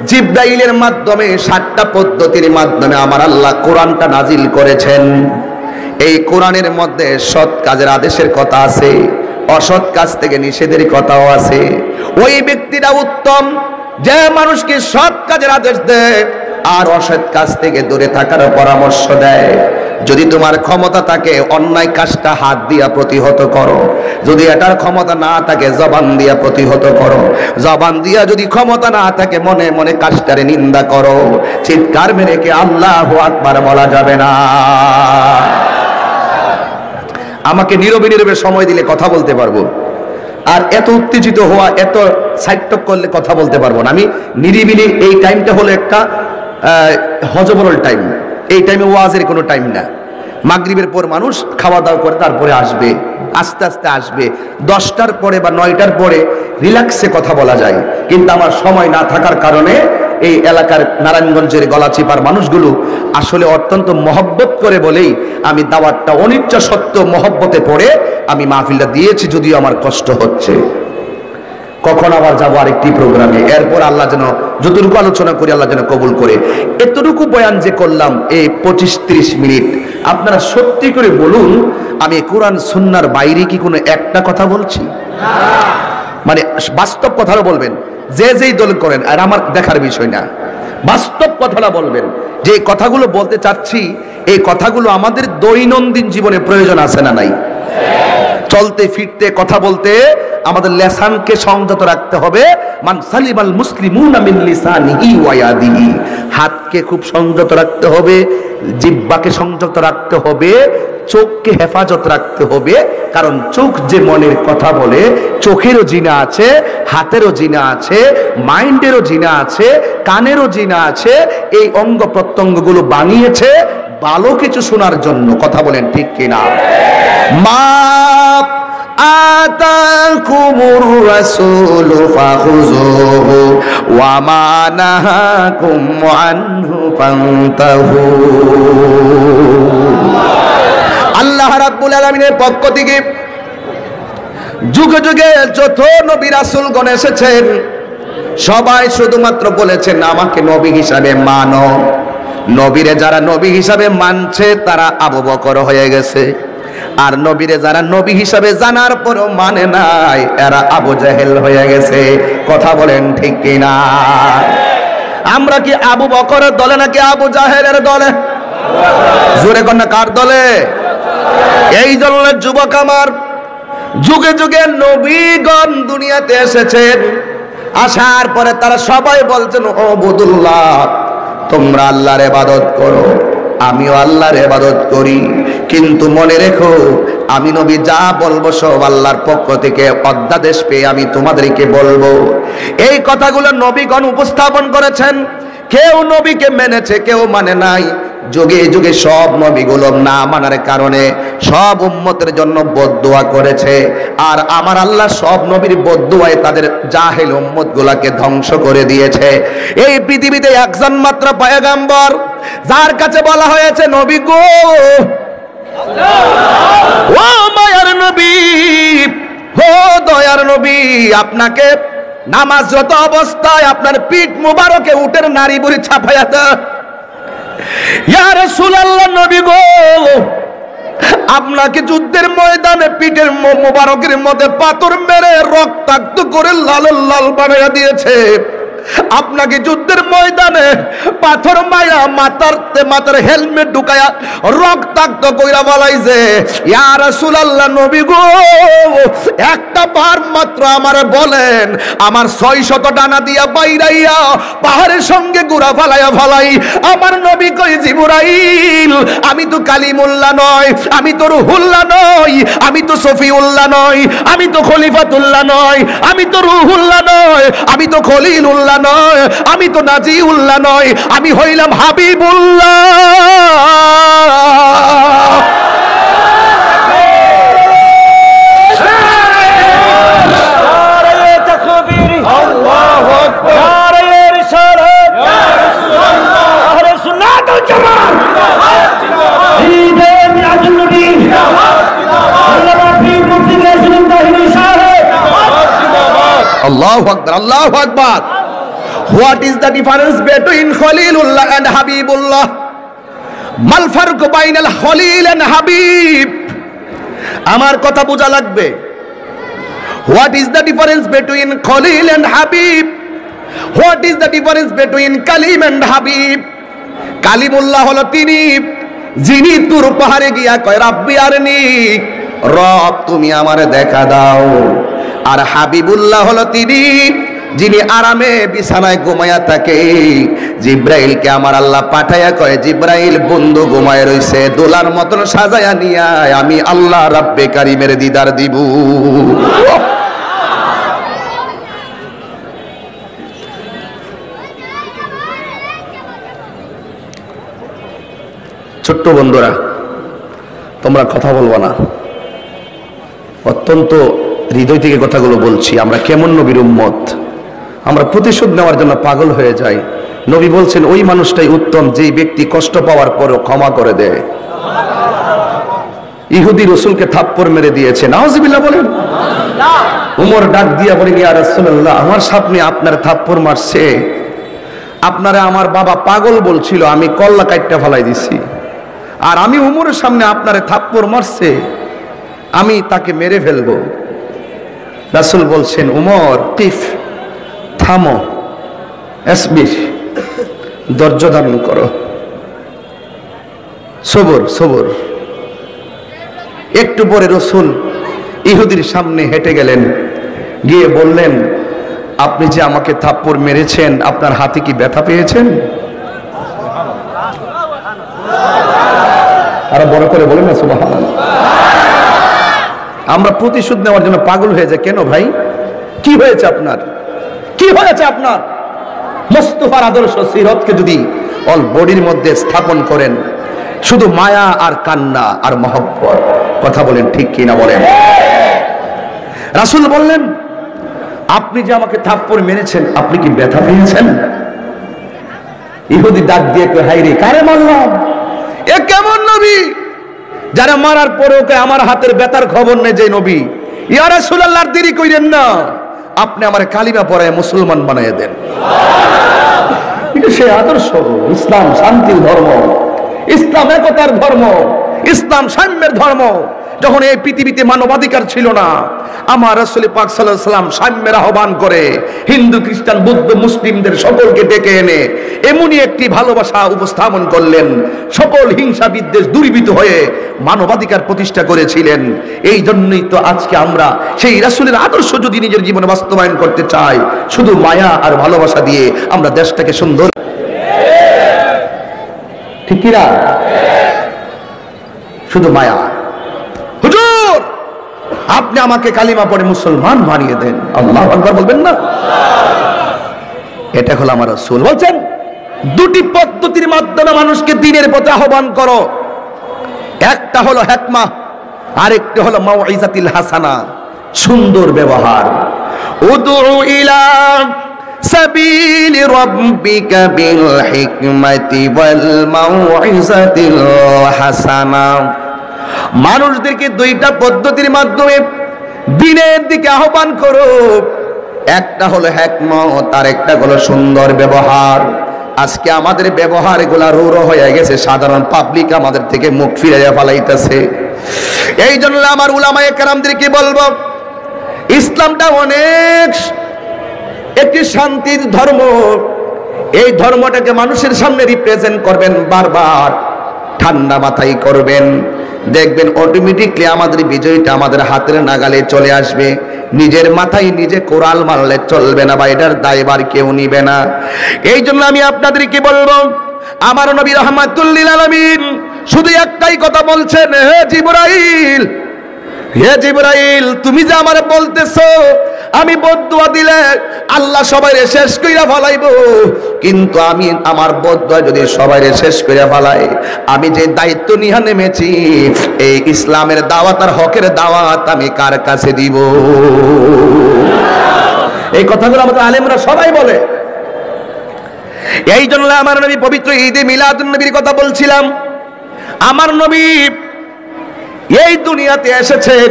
জিবরাইলের মাধ্যমে 7টা পদ্ধতির মাধ্যমে আমার আল্লাহ কোরআনটা নাজিল করেছেন। এই কোরআনের মধ্যে সৎ কাজের আদেশের কথা আছে, অসৎ কাজ থেকে নিষেধের কথাও আছে। ওই ব্যক্তিটা উত্তম যে মানুষকে সৎ কাজের আদেশ দেয় আর অসৎ কাজ থেকে দূরে থাকার পরামর্শ দেয়। যদি তোমার ক্ষমতা থাকে অন্যায় কাজটা হাত দিয়া প্রতিহত করো, যদি এটার ক্ষমতা না থাকে জবান দিয়া প্রতিহত করো, জবান দিয়া যদি ক্ষমতা না থাকে মনে মনে কাজটারে নিন্দা করো। চিৎকার মেরে কে আল্লাহু আকবার বলা যাবে না? আমাকে নীরবে নীরবে সময় দিলে কথা বলতে পারবো, আর এত উত্তেজিত হওয়া, এত সাইটক করলে কথা বলতে পারবো না। আমি নিরিবিলি, এই টাইমটা হলো একটা হজবরল টাইম। এই টাইমে ওয়াজের কোনো টাইম না। মাগরিবের পর মানুষ খাওয়া দাওয়া করে তারপরে আসবে, আস্তে আস্তে আসবে। 10টার পরে বা 9টার পরে রিল্যাক্সে কথা বলা যায়, কিন্তু আমার সময় না থাকার কারণে এই এলাকার নারায়ণগঞ্জের গলাচিপার মানুষগুলো আসলে অত্যন্ত মহব্বত করে বলেই আমি দাওয়াতটা অনিচ্ছা সত্ত্বেও মহব্বতে পড়ে আমি মাহফিলটা দিয়েছি, যদিও আমার কষ্ট হচ্ছে। কখন আবার যাবো আরেকটি প্রোগ্রামে, এরপর আল্লাহ যেন যতটুকু আলোচনা করি আল্লাহ যেন কবুল করে। এতটুকু বয়ান যে করলাম এই 25-30 মিনিট, আপনারা সত্যি করে বলুন আমি কোরআন সুন্নাহর বাইরে কি কোনো একটা কথা বলছি? মানে বাস্তব কথাটা বলবেন, যে যেই দল করেন, আর আমার দেখার বিষয় না, বাস্তব কথাটা বলবেন। যে কথাগুলো বলতে চাচ্ছি এই কথাগুলো আমাদের দৈনন্দিন জীবনে প্রয়োজন আছে না নাই? চলতে ফিরতে কথা বলতে আমাদের লেসানকে সংযত রাখতে হবে। মান সালিমাল মুসলিমুনা মিন লিসানিহি ওয়া ইয়াদিহি, হাতকে খুব সংযত রাখতে হবে, জিহ্বাকে সংযত রাখতে হবে, চোখকে হেফাজত রাখতে হবে। কারণ চোখ যে মনের কথা বলে, চোখেরও জিনা আছে, হাতেরও জিনা আছে, মাইন্ডেরও জিনা আছে, কানেরও জিনা আছে। এই অঙ্গ প্রত্যঙ্গগুলো বানিয়েছে ভালো কিছু শোনার জন্য। কথা বলেন ঠিক কিনা? মা আতাকুমুর রাসূলু ফাখুযুহু ওয়া মা নাহাকুম আনহু ফান্তাহু। আল্লাহ রাব্বুল আলামিনের পক্ষ থেকে যুগে যুগে যত নবী রাসূলগণ এসেছেন সবাই শুধুমাত্র বলেছেন আমাকে নবী হিসাবে মানো। নবীরে যারা নবী হিসাবে মানছে তারা আবু বকর হয়ে গেছে, আর নবীরে যারা নবী হিসাবে জানার পরও মানে নাই এরা আবু জাহেল হয়ে গেছে। কথা বলেন ঠিক কিনা? আমরা কি আবু বকরের দলে নাকি আবু জাহেলের দলে? জোরে কন্যা কার দলে? এই জন্য যুবক আমার, যুগে যুগে নবীগণ দুনিয়াতে এসেছেন, আসার পরে তারা সবাই বলছেন ও বুদুল্লাহ তোমরা আল্লাহর ইবাদত করো, আমিও আল্লাহর ইবাদত করি, কিন্তু মনে রেখো আমি নবী যা বলবো সব আল্লাহর পক্ষ থেকে অধ্যাদেশ পেয়ে আমি তোমাদেরকে বলবো। এই কথাগুলো নবীগণ উপস্থাপন করেছেন। কেউ নবীকে মেনেছে, কেউ মানে নাই। যুগে যুগে সব নবীগুলো না মানার কারণে সব উম্মতের জন্য বদদুয়া করেছে, আর আমার আল্লাহ সব নবীর বদদুয়ায় তাদের জাহেল উম্মতগুলোকে ধ্বংস করে দিয়েছে। এই পৃথিবীতে একজন মাত্র পয়গম্বর যার কাছে বলা হয়েছে নবী গো, ও মায়ার নবী, ও দয়ার নবী, আপনাকে নামাজরত অবস্থায় আপনার পিঠ মুবারকে উটের নারী বুড়ি ছাপাইয়া দেন। ইয়া রাসূলুল্লাহ নবী গো, আপনাকে যুদ্ধের ময়দানে পিঠের মুবারকের মধ্যে পাথর মেরে রক্তাক্ত করে লাল লাল বানাইয়া দিয়েছে। আপনাকে যুদ্ধের ময়দানে পাথর মায়া মাথার হেলমেট ঢুকায়া রক্তাক্ত কইরা বলাইছে। ইয়া রাসূলুল্লাহ নবী গো, একটা বার মাত্র আমারে বলেন, আমার 600 ডানা দিয়া বাইরাইয়া পাহাড়ের সঙ্গে গুড়া ফালাইয়া ফালাই আমার নবী কই জিবরাইল, আমি তো কালিমুল্লাহ নয়, আমি তো রুহুল্লাহ নয়, আমি তো সফিউল্লাহ নয়, আমি তো খলিফাতুল্লাহ নয়, আমি তো রুহুল্লাহ নয়, আমি তো খলিলুল্লাহ নয়, আমি তো নাজিউল্লাহ নয়, আমি হইলাম হাবিবুল্লাহ। আল্লাহু আকবার। আল্লাহু আকবার, আল্লাহু আকবার। What is the difference between খলিলুল্লাহ এন্ড হাবিবুল্লাহ? মাল ফারকু বাইনাল খলিল এন্ড হাবিব? আমার কথা বোঝা লাগবে। What is the difference between Khalil and Habib? What is the difference between Kalim and Habib? Kalimullah হলো তিনি যিনি তুর পাহাড়ে গিয়া কয় রাব্বি আরনি, রব তুমি আমারে দেখা দাও। আর হাবিবুল্লাহ হলো তিনি যিনি আরামে বিছানায় ঘুমায়া থাকে, জিব্রাইলকে আমার আল্লাহ পাঠাইয়া কয় জিব্রাইল বন্ধু ঘুমায় রইছে, দোলার মতন সাজায়া নিয়া আমি আল্লাহ রাব্বে কারিমের দিদার দিব। ছোট্ট বন্ধুরা, তোমরা কথা বলবো না, অত্যন্ত হৃদয় থেকে কথাগুলো বলছি। আমরা কেমন নবীর উম্মত, আমরা প্রতিশোধ নেওয়ার জন্য পাগল হয়ে যাই। নবী বলছেন ওই মানুষটাই উত্তম যেই ব্যক্তি কষ্ট পাওয়ার পরেও ক্ষমা করে দেয়। ইহুদি রসুলকে থাপ্পড় মেরে দিয়েছে, নাউজুবিল্লাহ বলেন। উমর ডাক দিয়া বলেন ইয়া রাসূলুল্লাহ, আমার সামনে আপনার থাপ্পড় মারছে, আপনারে আমার বাবা পাগল বলছিল, আমি কল্লা কাটটা ফেলাই দিছি, আর আমি উমরের সামনে আপনারে থাপ্পড় মারছে, আমি তাকে মেরে ফেলবো। রাসূল বলছেন উমর কিফ, থামো, আসবির, ধৈর্য ধারণ করো, সবর সবর। একটু পরে রাসূল ইহুদির সামনে হেঁটে গেলেন, গিয়ে বললেন আপনি যে আমাকে থাপ্পড় মেরেছেন আপনার হাতে কি ব্যথা পেয়েছেন? আরো বড় করে বলেন না সুবহানাল্লাহ। আমরা প্রতিশোধ নেওয়ার জন্য পাগল হয়ে যায়। কেন ভাই, কি হয়েছে আপনার? কি হয়েছে আপনার? মুস্তাফার আদর্শ সিরাতকে যদি অল বডির মধ্যে স্থাপন করেন, শুধু মায়া আর কান্না আর মহব্বত, কথা বলেন ঠিক কি না বলেন? রাসূল বললেন আপনি যে আমাকে থাপ্পড় মেরেছেন আপনি কি ব্যথা পেয়েছেন? ইহুদি ডাক দিয়ে কয় হায় রে, কারে মারলাম? এ কেমন নবী যারা মারার পরেও কয় আমার হাতের ব্যথার খবর নেই যে নবী। ইয়া রাসূলুল্লাহ দেরি কইরেন না, আপনি আমার কালিমা পড়ায় মুসলমান বানাইয়া দেন। এটা সেই আদর্শ। ইসলাম শান্তির ধর্ম, ইসলাম একতার ধর্ম, ইসলাম সাম্যের ধর্ম। যখন এই পৃথিবীতে মানবাধিকার ছিল না, আমার রাসূল পাক সাল্লাল্লাহু আলাইহি ওয়াসাল্লাম সাম্যের আহ্বান করে হিন্দু খ্রিস্টান বৌদ্ধ মুসলিমদের সকলকে ডেকে এনে এমনই একটি ভালোবাসা উপস্থাপন করলেন, সকল হিংসা বিদ্বেষ দূরীভূত হয়ে মানবাধিকার প্রতিষ্ঠা করেছিলেন। এই জন্যই তো আজকে আমরা সেই রাসূলের আদর্শ যদি নিজের জীবনে বাস্তবায়ন করতে চাই, শুধু মায়া আর ভালোবাসা দিয়ে আমরা দেশটাকে সুন্দর, ঠিক কি না? শুধু মায়া। হুজুর আপনি আমাকে কালিমা পড়ে মুসলমান বানিয়ে দেন, আল্লাহু আকবার বলবেন না? এটা হলো আমার রাসূল বলছেন দুটি পদ্ধতির মাধ্যমে মানুষকে দ্বীনের পথে আহ্বান করো। একটা হলো হিকমা, আরেকটা হলো মাউইজাতুল হাসানা, সুন্দর ব্যবহার। উদউ ইলা সাবিলি রাব্বিকা বিল হিকমাতি ওয়াল মাউইজাতিল হাসানা। মানুষদেরকে দুইটা পদ্ধতির মাধ্যমে দ্বীনের দিকে আহ্বান করো। একটা হলো হিকমত, আর একটা হলো সুন্দর ব্যবহার। আজকে আমাদের ব্যবহার এগুলা রূঢ় হয়ে গেছে, সাধারণ পাবলিক আমাদের থেকে মুখ ফিরাইয়া ফেলাইতেছে। এই জন্য আমার উলামায়ে কেরামদেরকে বলবো, ইসলামটা অনেক একটি শান্তির ধর্ম। এই ধর্মটাকে মানুষের সামনে রিপ্রেজেন্ট করবেন, বারবার ঠান্ডা মাথায় করবেন, দেখবেন অটোমেটিকলি আমাদের বিজয়টা আমাদের হাতের নাগালে চলে আসবে। নিজের মাথায় নিজে কোরাল মারলে চলবে না, বা এটার দায়ভার কেউ নিবে না। এই জন্য আমি আপনাদেরকে বলবো, আমার নবী রাহমাতুল লিল আলামিন শুধু একটাই কথা বলছেন, হে জিবরাইল, হে জিবরাইল, তুমি যে আমারে বলতেছো আমি বদদুয়া দিলে আল্লাহ সবাইরে শেষ কইরা ফলাইব, কিন্তু আমি আমার বদদুয়া যদি সবাইরে শেষ কইরা ফলাই, আমি যে দায়িত্ব নিয়ে নেমেছি এই ইসলামের দাওয়াত আর হকের দাওয়াত আমি কার কাছে দিব? এই কথাগুলো আমাদের আলেমরা সবাই বলে। এই জন্য আমার নবী পবিত্র ঈদে মিলাদুন নবীর কথা বলছিলাম। আমার নবী এই দুনিয়াতে এসেছেন,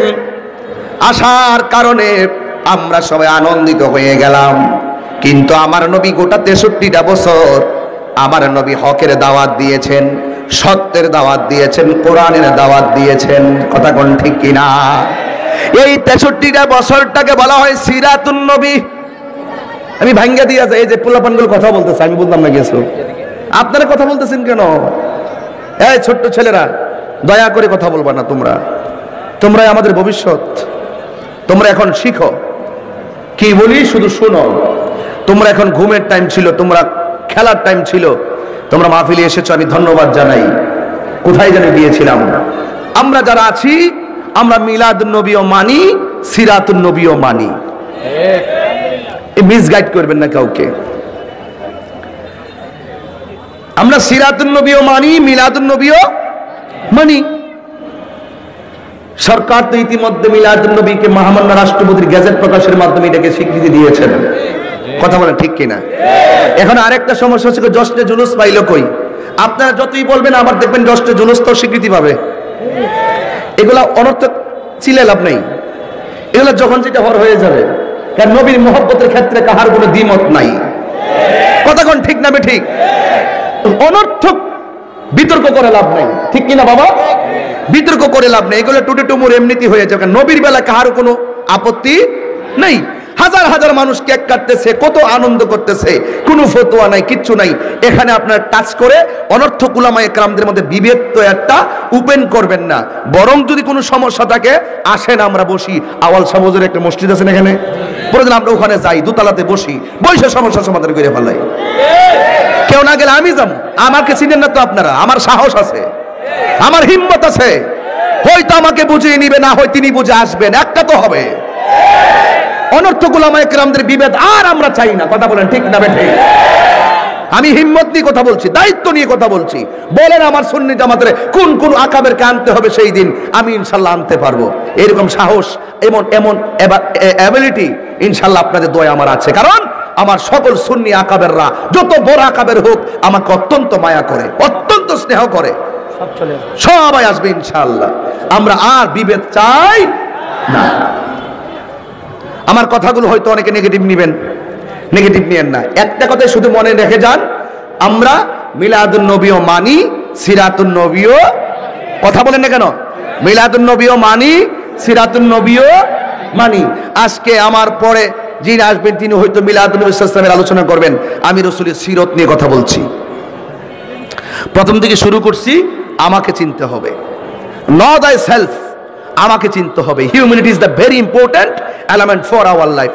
আসার কারণে আমরা সবাই আনন্দিত হয়ে গেলাম। কিন্তু আমার নবী গোটা 63টা বছর আমার নবী হকের দাওয়াত দিয়েছেন, সত্যের দাওয়াত দিয়েছেন, কোরআনের দাওয়াত দিয়েছেন। কথা কোন ঠিক কিনা? এই 63টা বছরটাকে বলা হয় সিরাতুন নবী। আমি ভাঙ্গা দিয়ে এই যে পোলাপানগুলো কথা বলতেছে, আমি বললাম না গেছো, আপনারা কথা বলতেছেন কেন? এই ছোট্ট ছেলেরা, দয়া করে কথা বলবা না। তোমরাই আমাদের ভবিষ্যৎ। তোমরা এখন শিখো, কি বলি শুধু শোনো। তোমরা এখন ঘুমের টাইম ছিল, তোমরা খেলার টাইম ছিল, তোমরা মাহফিলে এসেছো, আমি ধন্যবাদ জানাই। কোথায় যেন গিয়েছিলাম? আমরা যারা আছি আমরা মিলাদুন নবীও মানি, সিরাতুন নবীও মানি। মিসগাইড করবেন না কাউকে। আমরা সিরাতুন নবীও মানি, মিলাদুন নবীও মানি। সরকার তো ইতিমধ্যে মিলাদুন নবীকে মহামান্য রাষ্ট্রপতির গেজেট প্রকাশের মাধ্যমে এটাকে স্বীকৃতি দিয়েছেন। কথা বলেন ঠিক কিনা? এখন আরেকটা সমস্যা হচ্ছে, জশ্নে জুলুস পাইলো কই? আপনারা যতই বলবেন আবার দেখবেন জশ্নে জুলুস তো স্বীকৃতি পাবে। এগুলা অনর্থক চিলে লাভ নেই। এগুলা যখন যেটা হয়ে যাবে, কারণ নবীর মহব্বতের ক্ষেত্রে কাহার কোনো দ্বিমত নাই। কথা কোন ঠিক না ঠিক? অনর্থক বিতর্ক করে লাভ নাই, ঠিক কিনা বাবা? বিতর্ক করে লাভ নেই। এগুলো টুটে টুমুর এমনিতে হয়ে যাবে। নবীর বেলা কাহার কোনো আপত্তি নেই। হাজার হাজার মানুষ কেক কাটতেছে, কত আনন্দ করতেছে, কোনো ফতোয়া নাই, কিচ্ছু নাই। এখানে আপনারা টাচ করে অনর্থক উলামায়ে কেরামদের মধ্যে বিভেদ তো একটা ওপেন করবেন না। বরং যদি কোনো সমস্যা থাকে আসেন আমরা বসি। আওয়াল সমাজের একটা মসজিদ আছেন এখানে, প্রয়োজন আমরা ওখানে যাই, দোতলাতে বসি, বসে সমস্যা সমাধান করে ফেলাই। কেউ না গেলে আমি যাবো। আমাকে চিনেন না তো আপনারা? আমার সাহস আছে, আমার হিম্মত আছে। হয়তো আমাকে বুঝিয়ে নিবে, না হয় তিনি বুঝে আসবেন, একটা তো হবে। অনর্থক উলামায়ে কেরামদের বিভেদ আর আমরা চাই না। কথা বলেন ঠিক না বেঠিক? আমি হিম্মত নিয়ে কথা বলছি, দায়িত্ব নিয়ে কথা বলছি। বলেন আমার সুন্নি জামাতের কোন কোন আকাবেরকে আনতে হবে, সেই দিন আমি ইনশাল্লাহ আনতে পারবো। এরকম সাহস, এমন এমন অ্যাবিলিটি ইনশাল্লাহ আপনাদের দোয়া আমার আছে। কারণ আমার সকল সুন্নি আকাবেররা যত বড় আকাবের হোক আমাকে অত্যন্ত মায়া করে, অত্যন্ত স্নেহ করে। সবাই আসবে ইনশাআল্লাহ। আমরা আর বিভেদ চাই না। আমার কথাগুলো হয়তো অনেকে নেগেটিভ নেবেন, নেগেটিভ নিয়েন না। একটা কথাই শুধু মনে রেখে যান, আমরা মিলাদুন নবীও মানি, সিরাতুন নবীও। কথা বলেন না কেন? মিলাদুন নবীও মানি, সিরাতুন নবীও মানি। আজকে আমার পরে যিনি আসবেন তিনি হয়তো মিলাদুন নবী সাল্লাল্লাহু আলাইহি ওয়াসাল্লামের আলোচনা করবেন। আমি রাসূলের সিরত নিয়ে কথা বলছি। প্রথম থেকে শুরু করছি, আমাকে চিনতে হবে। নো দাই সেলফ, আমাকে চিনতে হবে। Humanity is the very important element for our life.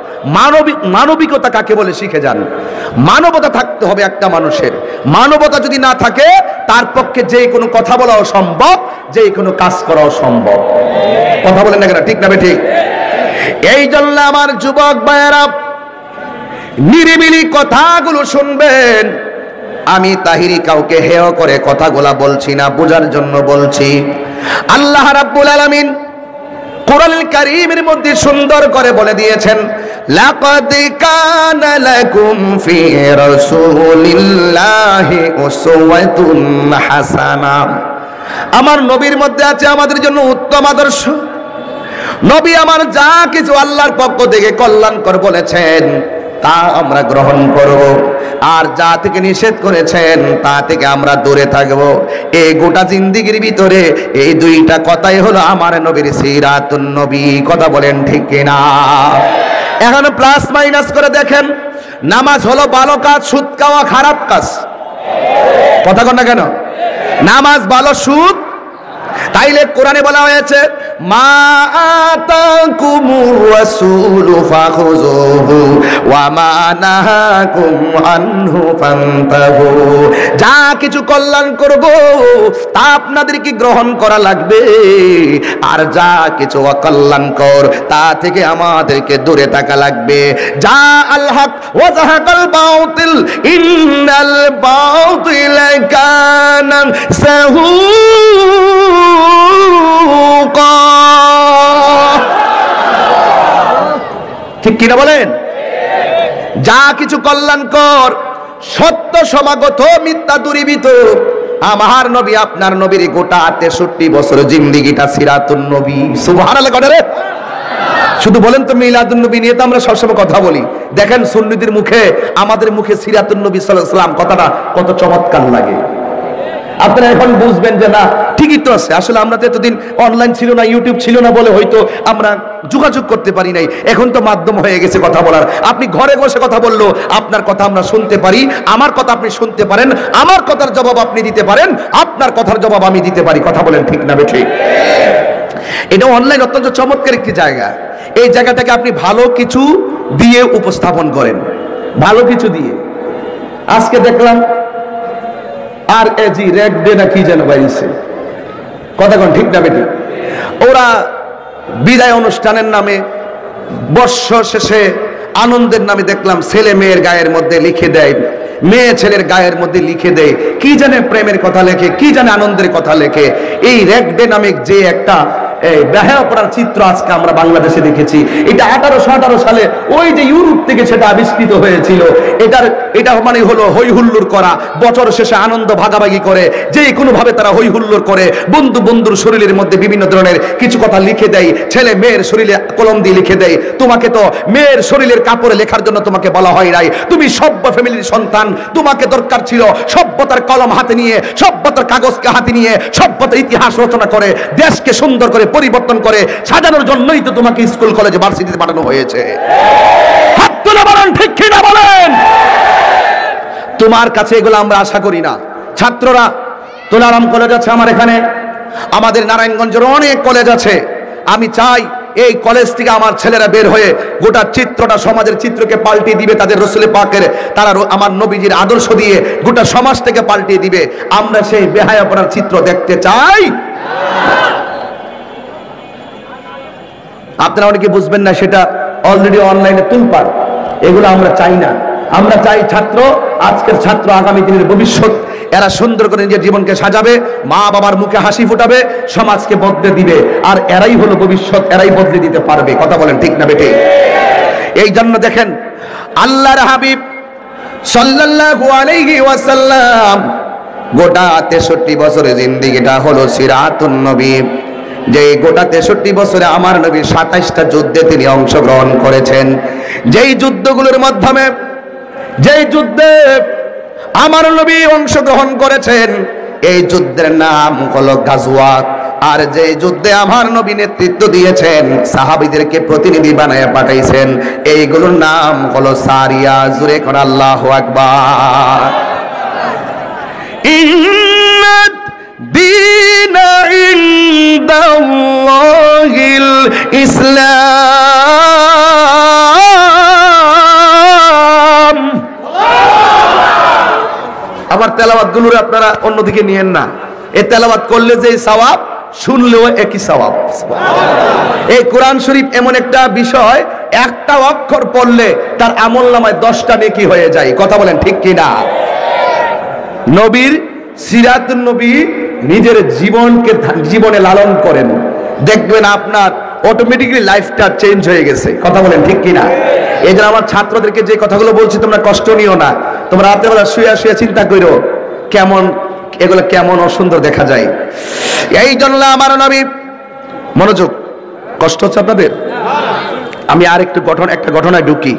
মানবিকতা কাকে বলে শিখে যান। মানবতা থাকতে হবে একটা মানুষের। মানবতা যদি না থাকে তার পক্ষে যে কোনো কথা বলাও সম্ভব, যে কোনো কাজ করাও সম্ভব। কথা বলেন না কেন? ঠিক না ঠিক? এই জন্য আমার যুবক ভাইয়েরা নিরিবিলি কথাগুলো শুনবেন। আমি তাহিরি কাউকে হেয় করে কথাগুলা বলছি না, বোঝার জন্য বলছি। আল্লাহ রাব্বুল আলামিন কোরআনুল কারীমের মধ্যে সুন্দর করে বলে দিয়েছেন, লাকাদ কানা লাকুম ফি রাসূলিল্লাহি উসওয়াতুন হাসানা। আমার নবীর মধ্যে আছে আমাদের জন্য উত্তম আদর্শ। নবী আমার যা কিছু আল্লাহর পক্ষ থেকে কল্যাণকর বলেছেন তা আমরা গ্রহণ করব, আর যা থেকে নিষেধ করেছেন তা থেকে আমরা দূরে থাকব। এই গোটা জিন্দেগির ভিতরে এই দুইটা কথাই হলো আমার নবীর সিরাতুন নবী। কথা বলেন ঠিক কিনা? এখন প্লাস মাইনাস করে দেখেন, নামাজ হলো ভালো কাজ, সুদ খাওয়া খারাপ কাজ। কথা কন না কেন? নামাজ ভালো, সুদ। তাইলে কোরআনে বলা হয়েছে, মা আতাকুমুর রাসূলু ফাখুযুহু ওয়া মা নাহাকুম আনহু ফান্তাহু। যা কিছু কল্যাণ করব তা আপনাদেরকে গ্রহণ করা লাগবে, আর যা কিছু অকল্যাণকর তা থেকে আমাদেরকে দূরে থাকা লাগবে। যা আল হক ওয়া যাহাকাল বাতিল ইন্নাল বাতিলা কানা যাহুকা। ঠিক কিনা বলেন? যা কিছু কল্যাণকর, সত্য সমাগত, মিথ্যা দূরীভূত। আমার নবী আপনার নবীর গোটা 63 বছর জিন্দেগিটা সিরাতুন নবী। সুবহানাল্লাহ। শুধু বলেন তো মিলাদুন নবী নিয়ে তো আমরা সবসময় কথা বলি, দেখেন সুন্নিদের মুখে আমাদের মুখে সিরাতুন নবী সাল্লাল্লাহু আলাইহি ওয়াসাল্লাম কথাটা কত চমৎকার লাগে। আপনারা এখন বুঝবেন যে না ঠিকই তো আছে। আসলে আমরা তো এতদিন অনলাইন ছিল না, ইউটিউব ছিল না বলে হয়তো আমরা যোগাযোগ করতে পারি নাই। এখন তো মাধ্যম হয়ে গেছে কথা বলার। আপনি ঘরে বসে কথা বললো আপনার কথা আমরা শুনতে পারি, আমার কথা আপনি শুনতে পারেন, আমার কথার জবাব আপনি দিতে পারেন, আপনার কথার জবাব আমি দিতে পারি। কথা বলেন ঠিক না বেঠিক? এটা অনলাইন অত্যন্ত চমৎকার একটি জায়গা। এই জায়গাটাকে আপনি ভালো কিছু দিয়ে উপস্থাপন করেন, ভালো কিছু দিয়ে। আজকে দেখলাম আর এজি রেড ডে না কি যেন বাইছে, কথা কোন ঠিক না বেটি? ওরা বিদায় অনুষ্ঠানের নামে বর্ষ শেষে আনন্দের নামে দেখলাম ছেলে মেয়ের গায়ের মধ্যে লিখে দেয়, মেয়ে ছেলের গায়ের মধ্যে লিখে দেয় কি জানে প্রেমের কথা লেখে, কি জানে আনন্দের কথা লেখে। এই রেড ডে নামে যে একটা বেহায়াপনার চিত্র আজকে আমরা বাংলাদেশে দেখেছি, এটা 1818 সালে ওই যে ইউরোপ থেকে সেটা আবিষ্কৃত হয়েছিল। এটা মানে হলো হই হুল্লোড় করা, বছর শেষে আনন্দ ভাগাভাগি করে, যে কোনো ভাবে তারা হই হুল্লোড় করে, বন্ধুর শরীরের মধ্যে বিভিন্ন ধরনের কিছু কথা লিখে দেয়, ছেলে মেয়ের শরীরে কলম দিয়ে লিখে দেয়। তোমাকে তো মেয়ের শরীরের কাপড়ে লেখার জন্য তোমাকে বলা হয় নাই, তুমি সভ্য ফ্যামিলির সন্তান, তোমাকে দরকার ছিল সভ্যতার কলম হাতে নিয়ে, সভ্যতার কাগজকে হাতে নিয়ে সভ্যতার ইতিহাস রচনা করে দেশকে সুন্দর করে পরিবর্তন করে সাজানোর জন্যই তো তোমাকে স্কুল কলেজে ভার্সিটিতে পাঠানো হয়েছে। হাত তুলে বলেন ঠিক কি না বলেন? তোমার কাছে এগুলো আমরা আশা করি না। ছাত্ররা তোলারাম কলেজ আছে আমার এখানে, আমাদের নারায়ণগঞ্জের অনেক কলেজ আছে। আমি চাই এই কলেজ থেকে আমার ছেলেরা বের হয়ে গোটা চিত্রটা, সমাজের চিত্রকে পাল্টিয়ে দিবে, তাদের রসুল পাকের, তারা আমার নবীজির আদর্শ দিয়ে গোটা সমাজ থেকে পাল্টিয়ে দিবে। আমরা সেই বেহায়াপনার চিত্র দেখতে চাই। আপনারা অনেকে বুঝবেন না, সেটা অলরেডি অনলাইনে তুলপাড়। এগুলো আমরা চাই না। আমরা চাই ছাত্র, আজকের ছাত্র আগামী দিনের ভবিষ্যৎ, এরা সুন্দর করে নিজের জীবনকে সাজাবে, মা বাবার মুখে হাসি ফুটাবে, সমাজকে বদলে দিবে, আর এরাই হলো ভবিষ্যৎ, এরাই বদলে দিতে পারবে। কথা বলেন ঠিক না বেটে? এই জন্য দেখেন আল্লাহর হাবিব সাল্লাল্লাহু আলাইহি ওয়াসাল্লাম গোটা 63 বছরের জিন্দেগিটা হলো সিরাতুন নবী। যে গোটা 63 বছরে আমার নবী 27টা যুদ্ধে তিনি অংশগ্রহণ করেছেন। যেই যুদ্ধগুলোর মাধ্যমে, যেই যুদ্ধে আমার নবী অংশগ্রহণ করেছেন, এই যুদ্ধের নাম হলো গাজওয়াত। আর যে যুদ্ধে আমার নবী নেতৃত্ব দিয়েছেন, সাহাবীদেরকে প্রতিনিধি বানায় পাঠাইছেন, এইগুলোর নাম হলো সারিয়া। জোরে কোন আল্লাহু আকবার। দীনা ইনদাল্লাহিল ইসলাম। আবার তেলাওয়াত গুলোর আপনারা অন্যদিকে নিয়েন না। এই তেলাওয়াত করলে যে সওয়াব, শুনলেও একই সওয়াব। এই কোরআন শরীফ এমন একটা বিষয়, একটা অক্ষর পড়লে তার আমলনামায় 10টা নেকি হয়ে যায়। কথা বলেন ঠিক কি না? নবীর সিরাতুন নবী নিজের জীবনকে জীবনে লালন করেন, দেখবেন আপনার অটোমেটিক্যালি লাইফটা চেঞ্জ হয়ে গেছে। কথা বলেন ঠিক কি না? এই জন্য আমার ছাত্রদেরকে যে কথাগুলো বলছি তোমরা কষ্ট নিও না। তোমরা রাতের বেলা শুয়ে শুয়ে চিন্তা করো কেমন এগুলো কেমন অসুন্দর দেখা যায়। এই জন্য আমার নবী, মনোযোগ, কষ্ট হচ্ছে আপনাদের? আমি আর একটা ঘটনায় ঢুকি।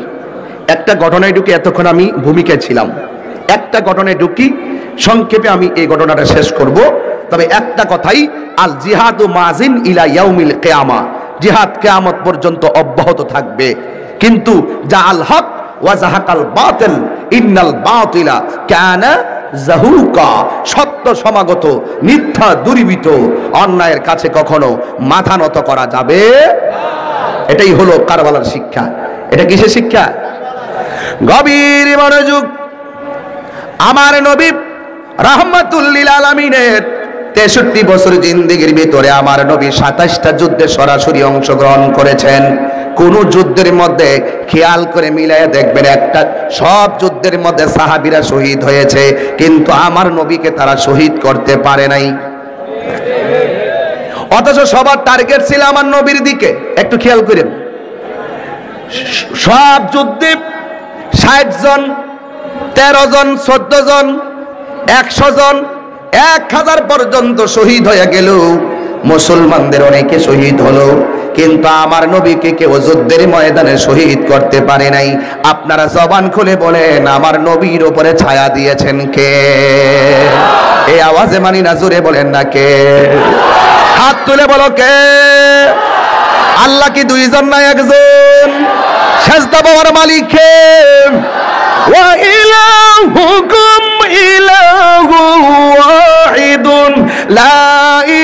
এতক্ষণ আমি ভূমিকায় ছিলাম। একটা ঘটনায় ঢুকি, সংক্ষেপে আমি এই ঘটনাটা শেষ করব। তবে একটা কথাই, আল জিহাদু মাজিন ইলা ইয়াউমিল কিয়ামা, জিহাদ কিয়ামত পর্যন্ত অব্যাহত থাকবে। কিন্তু যা আল হক ওয়া জাহাকাল বাতিল ইন্নাল বাতিলা কানা জাহুকা, সত্য সমাগত, মিথ্যা দূরীভূত, অন্যায়ের কাছে কখনো মাথা নত করা যাবে না। এটাই হলো কারবালার শিক্ষা। এটা কিসের শিক্ষা? গভীর মনোযোগ। আমার নবী রাহমাতুল লিল আলামিনের 63 বছর জিন্দেগির ভিতরে আমার নবী 27টা যুদ্ধে সরাসরি অংশগ্রহণ করেছেন। কোন যুদ্ধের মধ্যে খেয়াল করে মিলাইয়া দেখবেন, একটা সব যুদ্ধের মধ্যে সাহাবীরা শহীদ হয়েছে, কিন্তু আমার নবীকে তারা শহীদ করতে পারে নাই। অথচ সবার টার্গেট ছিল আমার নবীর দিকে। একটু খেয়াল করেন, সব যুদ্ধে 60 জন, 13 জন, 14 জন, 100 জন, 1000 পর্যন্ত শহীদ হয়ে গেল। মুসলমানদের অনেকে শহীদ হলো, কিন্তু আমার নবীকে কেউ যুদ্ধের ময়দানে শহীদ করতে পারে নাই। আপনারা জবান খুলে বলেন, আমার নবীর উপরে ছায়া দিয়েছেন কে? এই আওয়াজে মানি না, জোরে বলেন না কে? হাত তুলে বলো কে? আল্লাহ কি দুইজন না একজন? সেজদা পাওয়ার মালিক কে? ওয়া ইলাহুকুম ইলাহু ওয়াহিদুন লা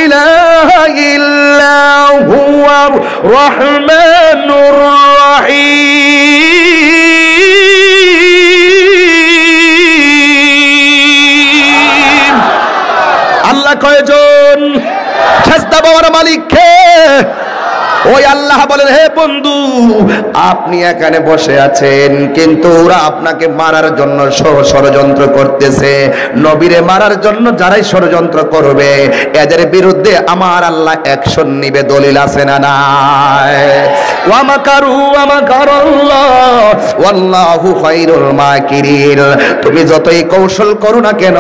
ইলাহা ইল্লা হুয়ার রহমানুর রহিম। আল্লাহ কয়জন? সেজদা পাওয়ার মালিক কে? ওই আল্লাহ বলেন, হে বন্ধু, আপনি এখানে বসে আছেন, কিন্তু ওরা আপনাকে মারার জন্য ষড়যন্ত্র করতেছে। নবীরে মারার জন্য যারাই ষড়যন্ত্র করবে, এদের বিরুদ্ধে আমার আল্লাহ অ্যাকশন নিবে। দলিল আছে না নাই? ওয়া মাকারু ওয়া মাকারাল্লাহ ওয়াল্লাহু খায়রুল মাকিরিন। তুমি যতই কৌশল করো না কেন,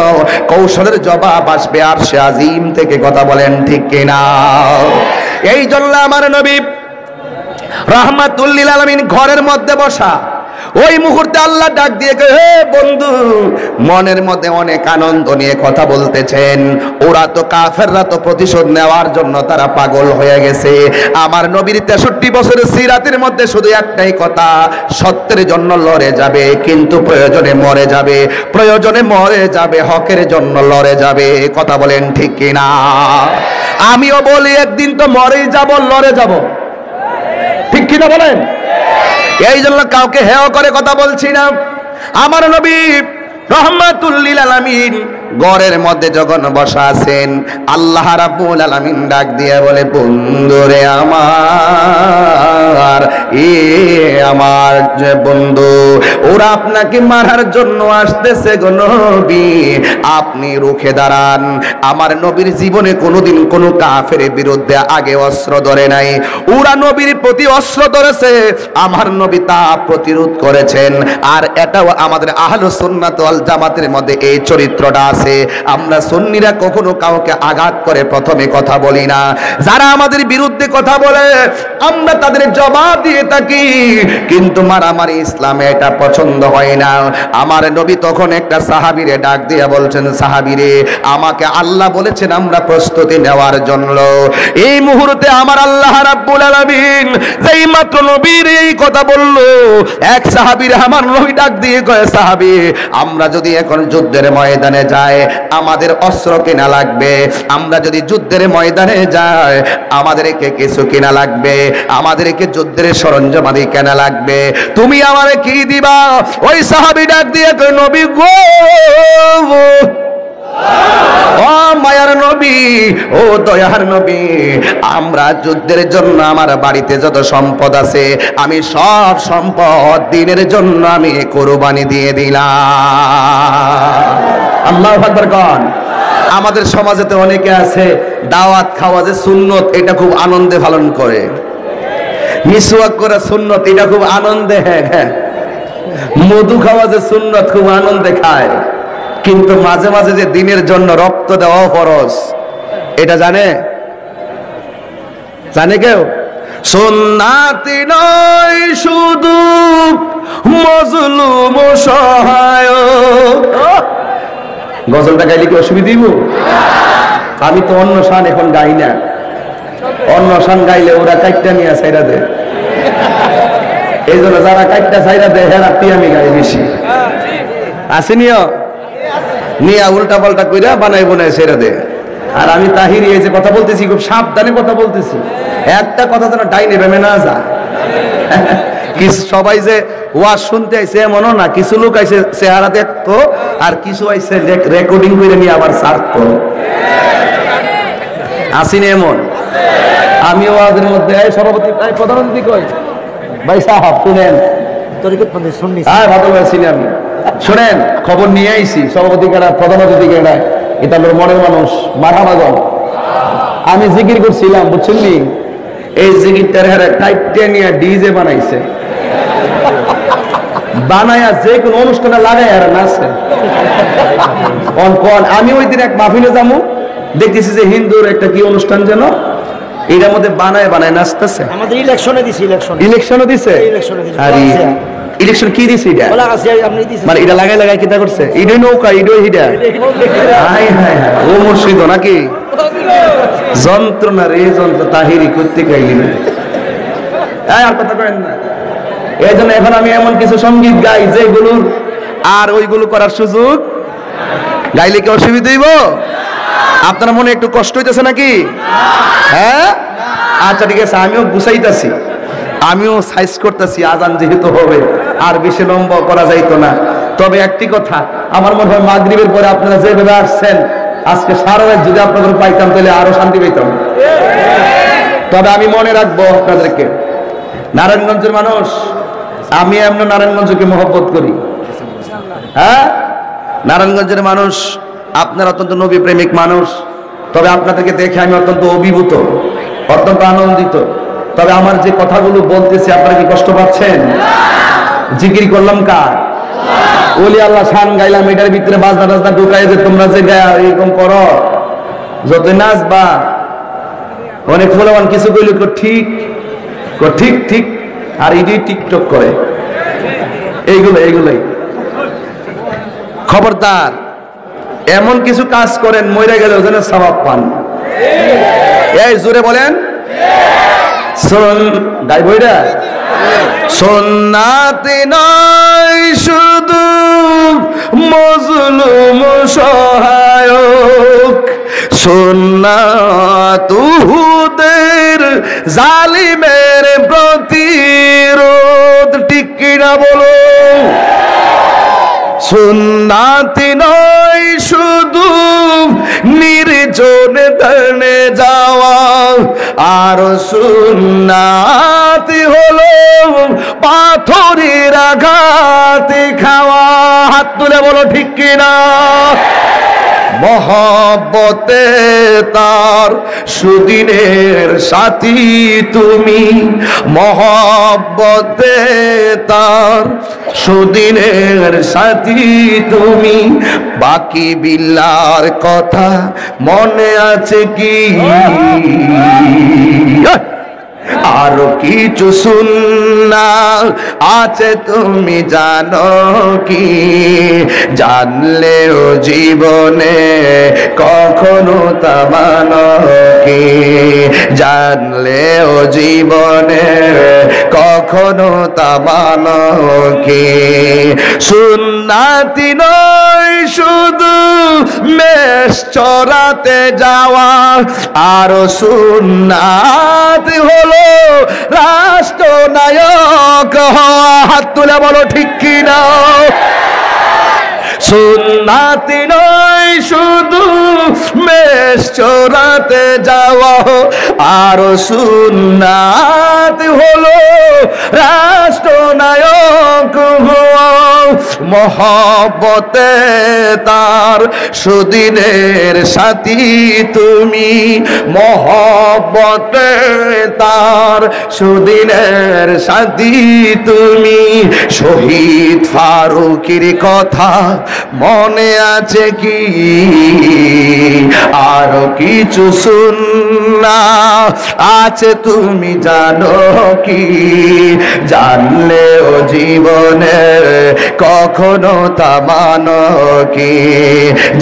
কৌশলের জবাব আসবে আরশে আজিম থেকে। কথা বলেন ঠিক কিনা? এই জন্য আমার নবী রাহমাতুল লিল আলামিন ঘরের মধ্যে বসা, ওই মুহূর্তে আল্লাহ ডাক দিয়ে কয়, হে বন্ধু, মনের মধ্যে অনেক আনন্দ নিয়ে কথা বলতেছেন। ওরা তো কাফেররা তো প্রতিশোধ নেওয়ার জন্য তারা পাগল হয়ে গেছে। আমার নবীর 63 বছরের সিরাতের মধ্যে শুধু একটাই কথা, সত্যের জন্য লড়ে যাবে, কিন্তু প্রয়োজনে মরে যাবে। প্রয়োজনে মরে যাবে, হকের জন্য লড়ে যাবে। কথা বলেন ঠিক কিনা? আমিও বলি, একদিন তো মরেই যাব, লড়ে যাব। ঠিক কিনা বলেন? এই জন্য কাউকে হেয় করে কথা বলছি না। আমার নবী রহমাতুল লিল আলামিন ঘরের মধ্যে যখন বসা আছেন, আল্লাহ রাব্বুল আলামিন ডাক দিয়ে বলে, বন্ধুরে আমার, আমার যে বন্ধু, ওরা আপনাকে মারার জন্য আসতেছে গো নবী, আপনি রুখে দাঁড়ান। আমার নবীর জীবনে কোনোদিন কোনো কাফের বিরুদ্ধে আগে অস্ত্র ধরে নাই। ওরা নবীর প্রতি অস্ত্র ধরেছে, আমার নবী তা প্রতিরোধ করেছেন। আর এটাও আমাদের আহলুস সুন্নাত ওয়াল জামাতের মধ্যে এই চরিত্রটা আছে। আমরা সুন্নিরা কখনো কাউকে আঘাত করে প্রথমে কথা বলি না। যারা আমাদের বিরুদ্ধে কথা বলে, আমরা তাদের জবাব দিয়ে থাকি, কিন্তু মারামারি ইসলামে এটা পছন্দ হয় না। আমার নবী তখন একটা সাহাবীরে ডাক দিয়ে বলছেন, সাহাবীরে, আমাকে আল্লাহ বলেছেন আমরা প্রস্তুতি নেওয়ার জন্য। এই মুহূর্তে আমার আল্লাহ রাব্বুল আলামিন যেই মাত্র নবীর এই কথা বলল, এক সাহাবীরে আমার নবী ডাক দিয়ে কয়, সাহাবী, আমরা যদি এখন যুদ্ধের ময়দানে যাই, আমাদের অস্ত্র কেনা লাগবে। আমরা যদি যুদ্ধের ময়দানে যাই, আমাদেরকে কিছু কেনা লাগবে, আমাদেরকে যুদ্ধের সরঞ্জামাদি কেনা লাগবে। তুমি আমারে কি দিবা? ওই সাহাবী ডাক দিয়ে কয়, নবী গো, ও মায়ার নবী, ও দয়ার নবী, আমরা যুদ্ধের জন্য আমার বাড়িতে যত সম্পদ আছে, আমি সব সম্পদ দিনের জন্য আমি কোরবানি দিয়ে দিলাম। আল্লাহু আকবার কোন। আমাদের সমাজে তো অনেকে আছে, দাওয়াত খাওয়া যে সুন্নত, এটা খুব আনন্দে পালন করে। মিসওয়াক করা সুন্নত, এটা খুব আনন্দে, হ্যাঁ, মধু খাওয়া যে সুন্নত, খুব আনন্দে খায়। কিন্তু মাঝে মাঝে যে দিনের জন্য রক্ত দেওয়া ফরজ, এটা জানে? জানে কেউ? সুন্নাতি নয় শুধু মজলুম সহায়। গজলটা গাইলে কি অসুবিধা দিব? আমি তো অন্য শান এখন গাই না। অন্য শান গাইলে ওরা কাইটটা নিয়ে ছাইরা দেয়। এই জন্য যারা কাইটটা ছাইরা দেয়, হেরা আমি গাই বেশি। আসেনিও নিয়া উল্টা পাল্টা কইরা বানাই বানাই ছেড়ে দে। আর আমি তাহিরি এই যে কথা বলতেছি, খুব সাবধানে কথা বলতেছি, একটা কথা যেন ডাইনে বেমে না যা। সবাই যে ওয়াজ শুনতে আইছে এমনও না, কিছু লোক আইছে চেহারা দেখতো, আর কিছু আইছে রেকর্ডিং করে নিয়ে আবার ছাড়তো। আসিনি এমন? আমি ওয়াজের মধ্যে সভাপতি প্রধানমন্ত্রী কই, ভাই সাহেব শুনেন, হ্যাঁ ভালো আছিনি আমি, শোনেন খবর নিয়ে আইছি, সভাপতি কেনা, প্রধান অতিথি কেনা, এটা হলো মনের মানুষ, মাথামাগন। আমি জিকির করছিলাম, বুঝছেন নি, এই জিকিরটার হারে টাইপটা নিয়ে ডিজে বানাইছে, বানায়া যে কোনো অনুষ্ঠানে লাগাই আর নাচে। আমি ওই দিন এক মাহফিলে যাবো, দেখতেছি যে হিন্দুর একটা কি অনুষ্ঠান যেন, এটার মধ্যে বানায় বানায় নাচতেছে। আমাদের ইলেকশনে দিছি, ইলেকশনও দিছে। আরে ইলেকশন কি দিছে এটা? মানে এটা লাগাই লাগাই কিটা করছে? ইডই নৌকা, ইডই হিডা। হাই হাই হাই, ও মুর্শিদ নাকি যন্ত্রণা রে যন্ত্র তাহিরি করতে খাইলি না। আর কথা করেন না। এই জন্য এখন আমি এমন কিছু সঙ্গীত গাই যেগুলোর আর ওইগুলো করার সুযোগ, গাইলে কি অসুবিধা হইব? আপনার মনে একটু কষ্ট হইতেছে নাকি? হ্যাঁ, আচ্ছা ঠিক আছে, আমিও গুছাইতেছি, আমিও সাইজ করতেছি, আজান যেহেতু হবে আর বেশি লম্বা করা যাইতো না। তবে একটি কথা, আমার মনে হয় মাগরিবের পরে আপনারা যেভাবে আসছেন, আজকে সারা রাত যদি আপনাদের পাইতাম তাহলে আরো শান্তি পাইতাম। তবে আমি মনে রাখবো আপনাদেরকে, নারায়ণগঞ্জের মানুষ, আমি এমন নারায়ণগঞ্জকে মহব্বত করি। হ্যাঁ, নারায়ণগঞ্জের মানুষ, আপনার অত্যন্ত নবী প্রেমিক মানুষ। তবে আপনাদেরকে দেখে আমি অত্যন্ত অভিভূত, অত্যন্ত আনন্দিত। তবে আমার যে কথাগুলো বলতেছি আপনারা কি কষ্ট পাচ্ছেন? জিকির করলাম কার? ওলি আল্লাহ শান গাইলাম, এটার ভিতরে বাজনা টাজনা ঢুকাই যে তোমরা যে গায়া এরকম করো, যত নাচবা, অনেক ফুলবান কিছু কইলে ঠিক ঠিক ঠিক, আর এটাই টিকটক করে, এইগুলাই। খবরদার, এমন কিছু কাজ করেন মরে গেলে ওখানে সওয়াব পান। এই জোরে বলেন, শোন গাইব, এটা সুন্নাতে নয় শুধু মজলুম সহায়ক, সুন্নাত উহুদের জালিমের প্রতিরোধ। ঠিক কিনা বলো? সুন্নাতি নয় শুধু নির্জন দানে যাওয়া, আর সুন্নাতি হলো পাথরের আঘাতে খাওয়া। হাত তুলে বলো ঠিক কিনা? মহব্বতে তার সুদিনের সাথী তুমি, মহব্বতে তার সুদিনের সাথী তুমি। বাকি বিল্লার কথা মনে আছে কি? আরো কিছু সুন্নাত আছে তুমি জানো কি? জানলেও জীবনে কখনো তা মানো কি? জানলেও জীবনে কখনো তা মানো কি? সুন্নাতি নয় শুধু মেষ চরাতে যাওয়া, আরো সুন্নাত হলো রাষ্ট্রনায়ক হওয়া। হাত তুলে বলো ঠিক কিনা? সুন্নাতি নয় শুধু মেষ চরাতে যাওয়া, আর সুন্নাত হলো রাষ্ট্রনায়ক হওয়া। মহব্বতে তার সুদিনের সাথী তুমি, মহব্বতে তার সুদিনের সাথী তুমি। শহীদ ফারুকের কথা মনে আছে কি? আরো কিছু সুন্নাত আছে তুমি জানো কি? জানলেও জীবনে কখনো তা মানো কি?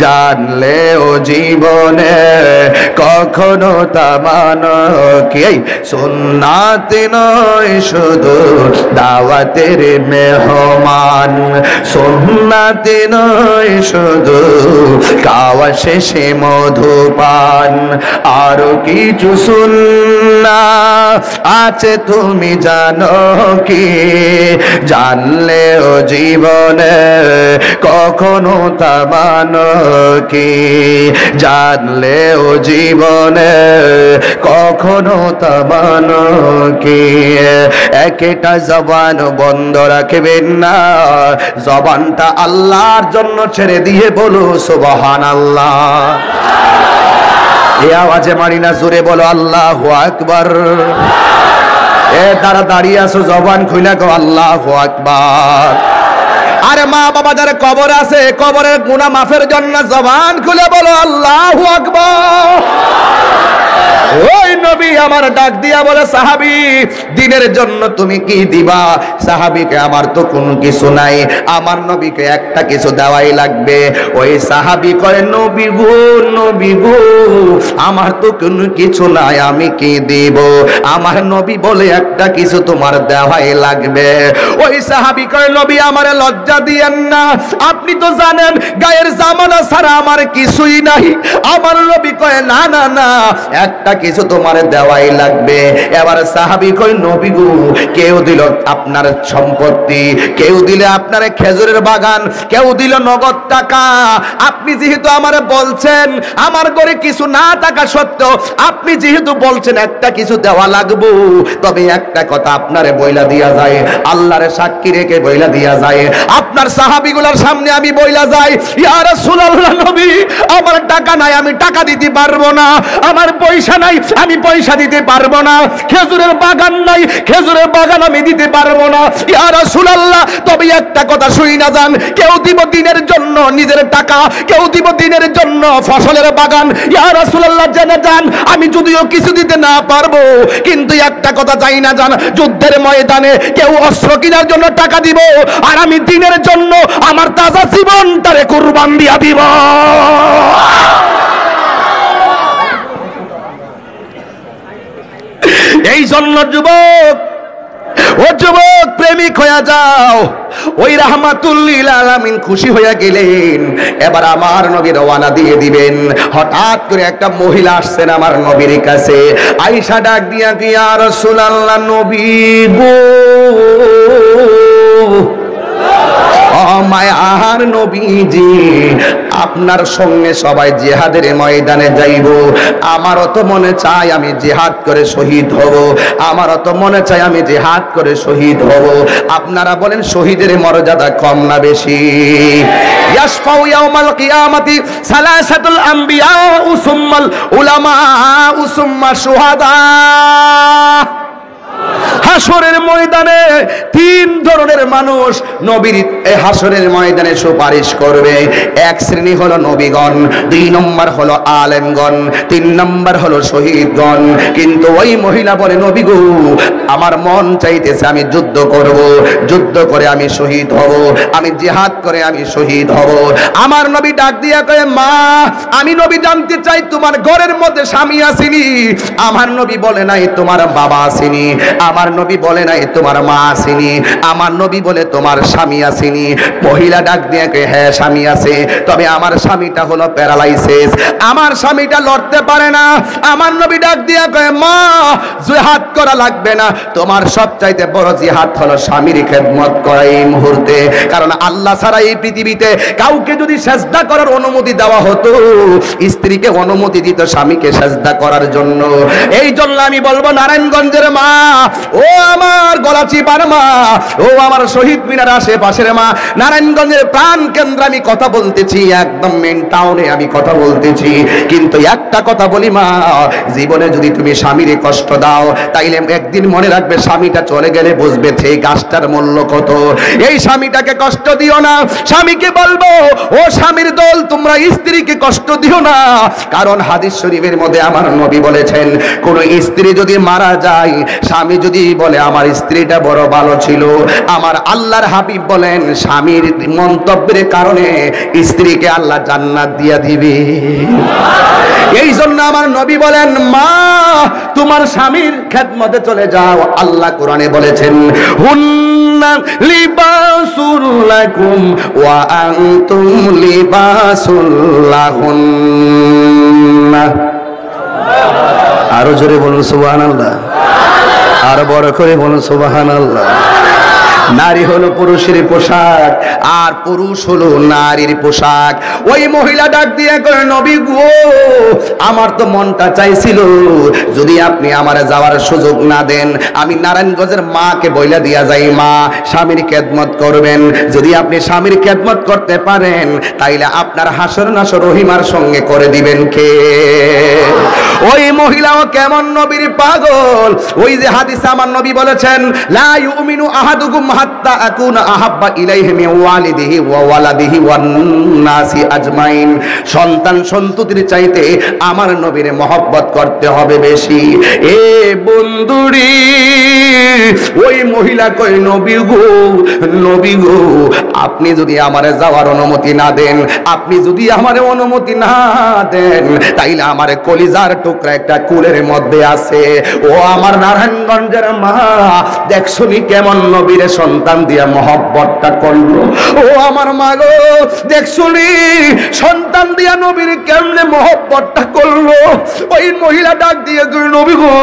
জানলেও জীবনে কখনো তা মানো কি? সুন্নাত নয় শুধু দাওয়াতের মেহমান, সুন্নাত নয় শুধু খাওয়া শেষে মধুপান। আরো কিছু সুন্নাত আছে তুমি জানো কি? জানলেও জীবনে কখনো তা মানো কি? জানলেও জীবনে কখনো তা মানো কি? একটা জবান বন্ধ রাখবেন না, জবানটা আল্লাহর জন্য ছেড়ে দিয়ে বলো সুবহানাল্লাহ। এই আওয়াজে মারি না, জোরে বলো আল্লাহু আকবার। এ তারা দাঁড়িয়ে আছো, জবান খুইলা গো আল্লাহু আকবার। আরে মা বাবা যারা কবর আছে, কবরের গুনাহ মাফের জন্য জবান খুলে বলো আল্লাহু আকবার। ওই নবী আমার ডাক দিয়া বলে, সাহাবী দিনের জন্য তুমি কি দিবা? সাহাবীকে আমার তো কোনো কিছু নাই, আমার নবীকে একটা কিছু দেওয়াই লাগবে। ওই সাহাবী করে, নবী গো নবী গো, আমার তো কোনো কিছু নাই, আমি কি দিব? আমার নবী বলে, একটা কিছু তোমার দেওয়াই লাগবে। ওই সাহাবী করে, নবী আমার লজ্জা দিয়েন না, আপনি তো জানেন গায়ের জামানা ছাড়া আমার কিছুই নাই। আমার নবী কয়, না না না, একটা কিছু তোমার দেওয়াই লাগবে। এবার সাহাবী কয়, নবী গো, কেউ দিল আপনার সম্পত্তি, কেউ দিলে আপনার খেজুরের বাগান, কেউ দিল নগদ টাকা। আপনি যেহেতু আমারে বলছেন, আমার ঘরে কিছু না টাকা সত্ত্বেও আপনি যেহেতু বলছেন একটা কিছু দেওয়া লাগবো, তবে একটা কথা আপনারে বইলা দিয়া যায়, আল্লাহরে সাক্ষী রেখে বইলা দিয়া যায়, আপনার সাহাবীগুলোর সামনে আমি বইলা যাই, ইয়া রাসূলুল্লাহ নবী, আমার টাকা নাই, আমি টাকা দিতে পারবো না, আমার পয়সা নাই, আমি পয়সা দিতে পারবো না, খেজুরের বাগান নাই, খেজুরের বাগান আমি দিতে পারবো না, ইয়া রাসূলুল্লাহ। তবে একটা কথা শুই না যান, কেউ দিব দিনের জন্য নিজের টাকা, কেউ দিব দিনের জন্য ফসলের বাগান। ইয়া রাসূলুল্লাহ জেনে যান, আমি যদিও কিছু দিতে না পারবো, কিন্তু একটা কথা চাই না যান, যুদ্ধের ময়দানে কেউ অস্ত্র কেনার জন্য টাকা দিব, আর আমি দিনের জন্য আমার তাজা জীবনটারে কুরবান দিয়া দিব। এই জন্য যুবক, ও যুবক, প্রেমিক হয়ে যাও। ওই রাহমাতুল লিল আলামিন খুশি হয়ে গেলেন। এবার আমার নবী রওনা দিয়ে দিবেন। হঠাৎ করে একটা মহিলা আসছেন আমার নবীর কাছে, আয়েশা ডাক দিয়া, ইয়া রাসূলুল্লাহ, নবী গো, মায়ার নবীজি, আপনার সঙ্গে সবাই জিহাদের ময়দানে যাইব, আমারও তো মনে চাই আমি জিহাদ করে শহীদ হব, আমারও তো মনে চাই আমি জিহাদ করে শহীদ হব। আপনারা বলেন শহীদের মর্যাদা কম না বেশি? ইয়াশফাউ ইয়াউমাল কিয়ামাতি সালাসাতুল আম্বিয়া সুম্মাল উলামা সুম্মা শুহাদা। হাসরের ময়দানে তিন ধরনের মানুষ নবীর হাসরের ময়দানে সুপারিশ করবে। এক শ্রেণী হলো নবীগণ, দুই নম্বর হলো আলেমগণ, তিন নম্বর হলো শহীদগণ। কিন্তু ওই মহিলা বলে, নবী গো, আমার মন চাইতেছে আমি যুদ্ধ করব, যুদ্ধ করে আমি শহীদ হব, আমি জিহাদ করে আমি শহীদ হব। আমার নবী ডাক দিয়া কয়, মা, আমি নবী জানতে চাই তোমার ঘরের মধ্যে স্বামী আসেনি? আমার নবী বলে নাই তোমার বাবা আসেনি, আমার নবী বলে নাই তোমার মা আসেনি, আমার নবী বলে তোমার স্বামী আসেনি। মহিলা ডাক দিয়ে কয়, হ্যাঁ স্বামী আছে, তবে আমার স্বামীটা হলো প্যারালাইসিস, আমার স্বামীটা লড়তে পারে না। আমার নবী ডাক দিয়ে কয়, মা, জিহাদ করা লাগবে না, তোমার সবচাইতে বড় জিহাদ হলো স্বামীর খেদমত করা এই মুহূর্তে। কারণ আল্লাহ ছাড়া এই পৃথিবীতে কাউকে যদি সেজদা করার অনুমতি দেওয়া হতো, স্ত্রীকে অনুমতি দিত স্বামীকে সেজদা করার জন্য। এই জন্য আমি বলবো, নারায়ণগঞ্জের মা, ও আমার গলাচিপার মা, ও আমার শহীদ মিনার আশেপাশের মা, নারায়ণগঞ্জের প্রাণ কেন্দ্রে আমি কথা বলতেছি, একদম মেন টাউনে আমি কথা বলতেছি। কিন্তু একটা কথা বলি মা, জীবনে যদি তুমি স্বামীরে কষ্ট দাও, তাইলে একদিন মনে রাখবে স্বামীটা চলে গেলে বুঝবে সেই গাছটার মূল্য কত। এই স্বামীটাকে কষ্ট দিও না। স্বামীকে বলবো, ও স্বামীর দল, তোমরা স্ত্রীকে কষ্ট দিও না। কারণ হাদিস শরীফের মধ্যে আমার নবী বলেছেন, কোন স্ত্রী যদি মারা যায়, স্বামী যদি বলে আমার স্ত্রীটা বড় ভালো ছিল, আমার আল্লাহর হাবিব বলেন স্বামীর মন্তব্যের কারণে স্ত্রীকে আল্লাহ জান্নাত দিয়া দিবে। এই জন্য আমার নবী বলেন, মা, তোমার স্বামীর খেদমতে চলে যাও। আল্লাহ কোরআনে বলেছেন, হুন্না লিবাসুল লাকুম ওয়া আনতুম লিবাসুল লাহুন্না। আরো জোরে বলুন সুবহানাল্লাহ, আর বড় করে বলুন সুবহানাল্লাহ। নারী হলো পুরুষের পোশাক, আর পুরুষ হলো নারীর পোশাক। ওই মহিলা ডাক দিয়ে কয়, নবী গো, আমার তো মনটা চাইছিল যদি আপনি আমার যাওয়ার সুযোগ না দেন, আমি নারায়ণগঞ্জের মাকে বইলা দিয়া যাই, মা, স্বামীর খেদমত করবেন। যদি আপনি স্বামীর খেদমত করতে পারেন, তাইলে আপনার হাসর নাসর রহিমার সঙ্গে করে দিবেন কে? ওই মহিলাও কেমন নবীর পাগল। ওই যে হাদিসে আমার নবী বলেছেন, লা ইউমিনু আহাদুকুম হাত্তা আকুনা আহাব্বা ইলাইহি মিন ওয়ালিদিহি ওয়া ওয়ালাদিহি ওয়ান নাসি আজমাইন। সন্তান সন্ততির চাইতে আমার নবীর মহব্বত করতে হবে বেশি। এ বন্ধুরি, ওই মহিলা কই নবী গো, নবী গো, আপনি যদি আমারে যাওয়ার অনুমতি না দেন, আপনি যদি আমারে অনুমতি না দেন, তাইলে আমার কলিজার টুকরা একটা কুলের মধ্যে আছে। ও আমার নারায়ণগঞ্জের মা, দেখছনি কেমন নবীর সন্তান দিয়া মহব্বতটা করলো। ও আমার মা গো, দেখছনি সন্তান দিয়া নবীর কেমনে মহব্বতটা করলো। ওই মহিলা ডাক দিয়ে কই নবী গো,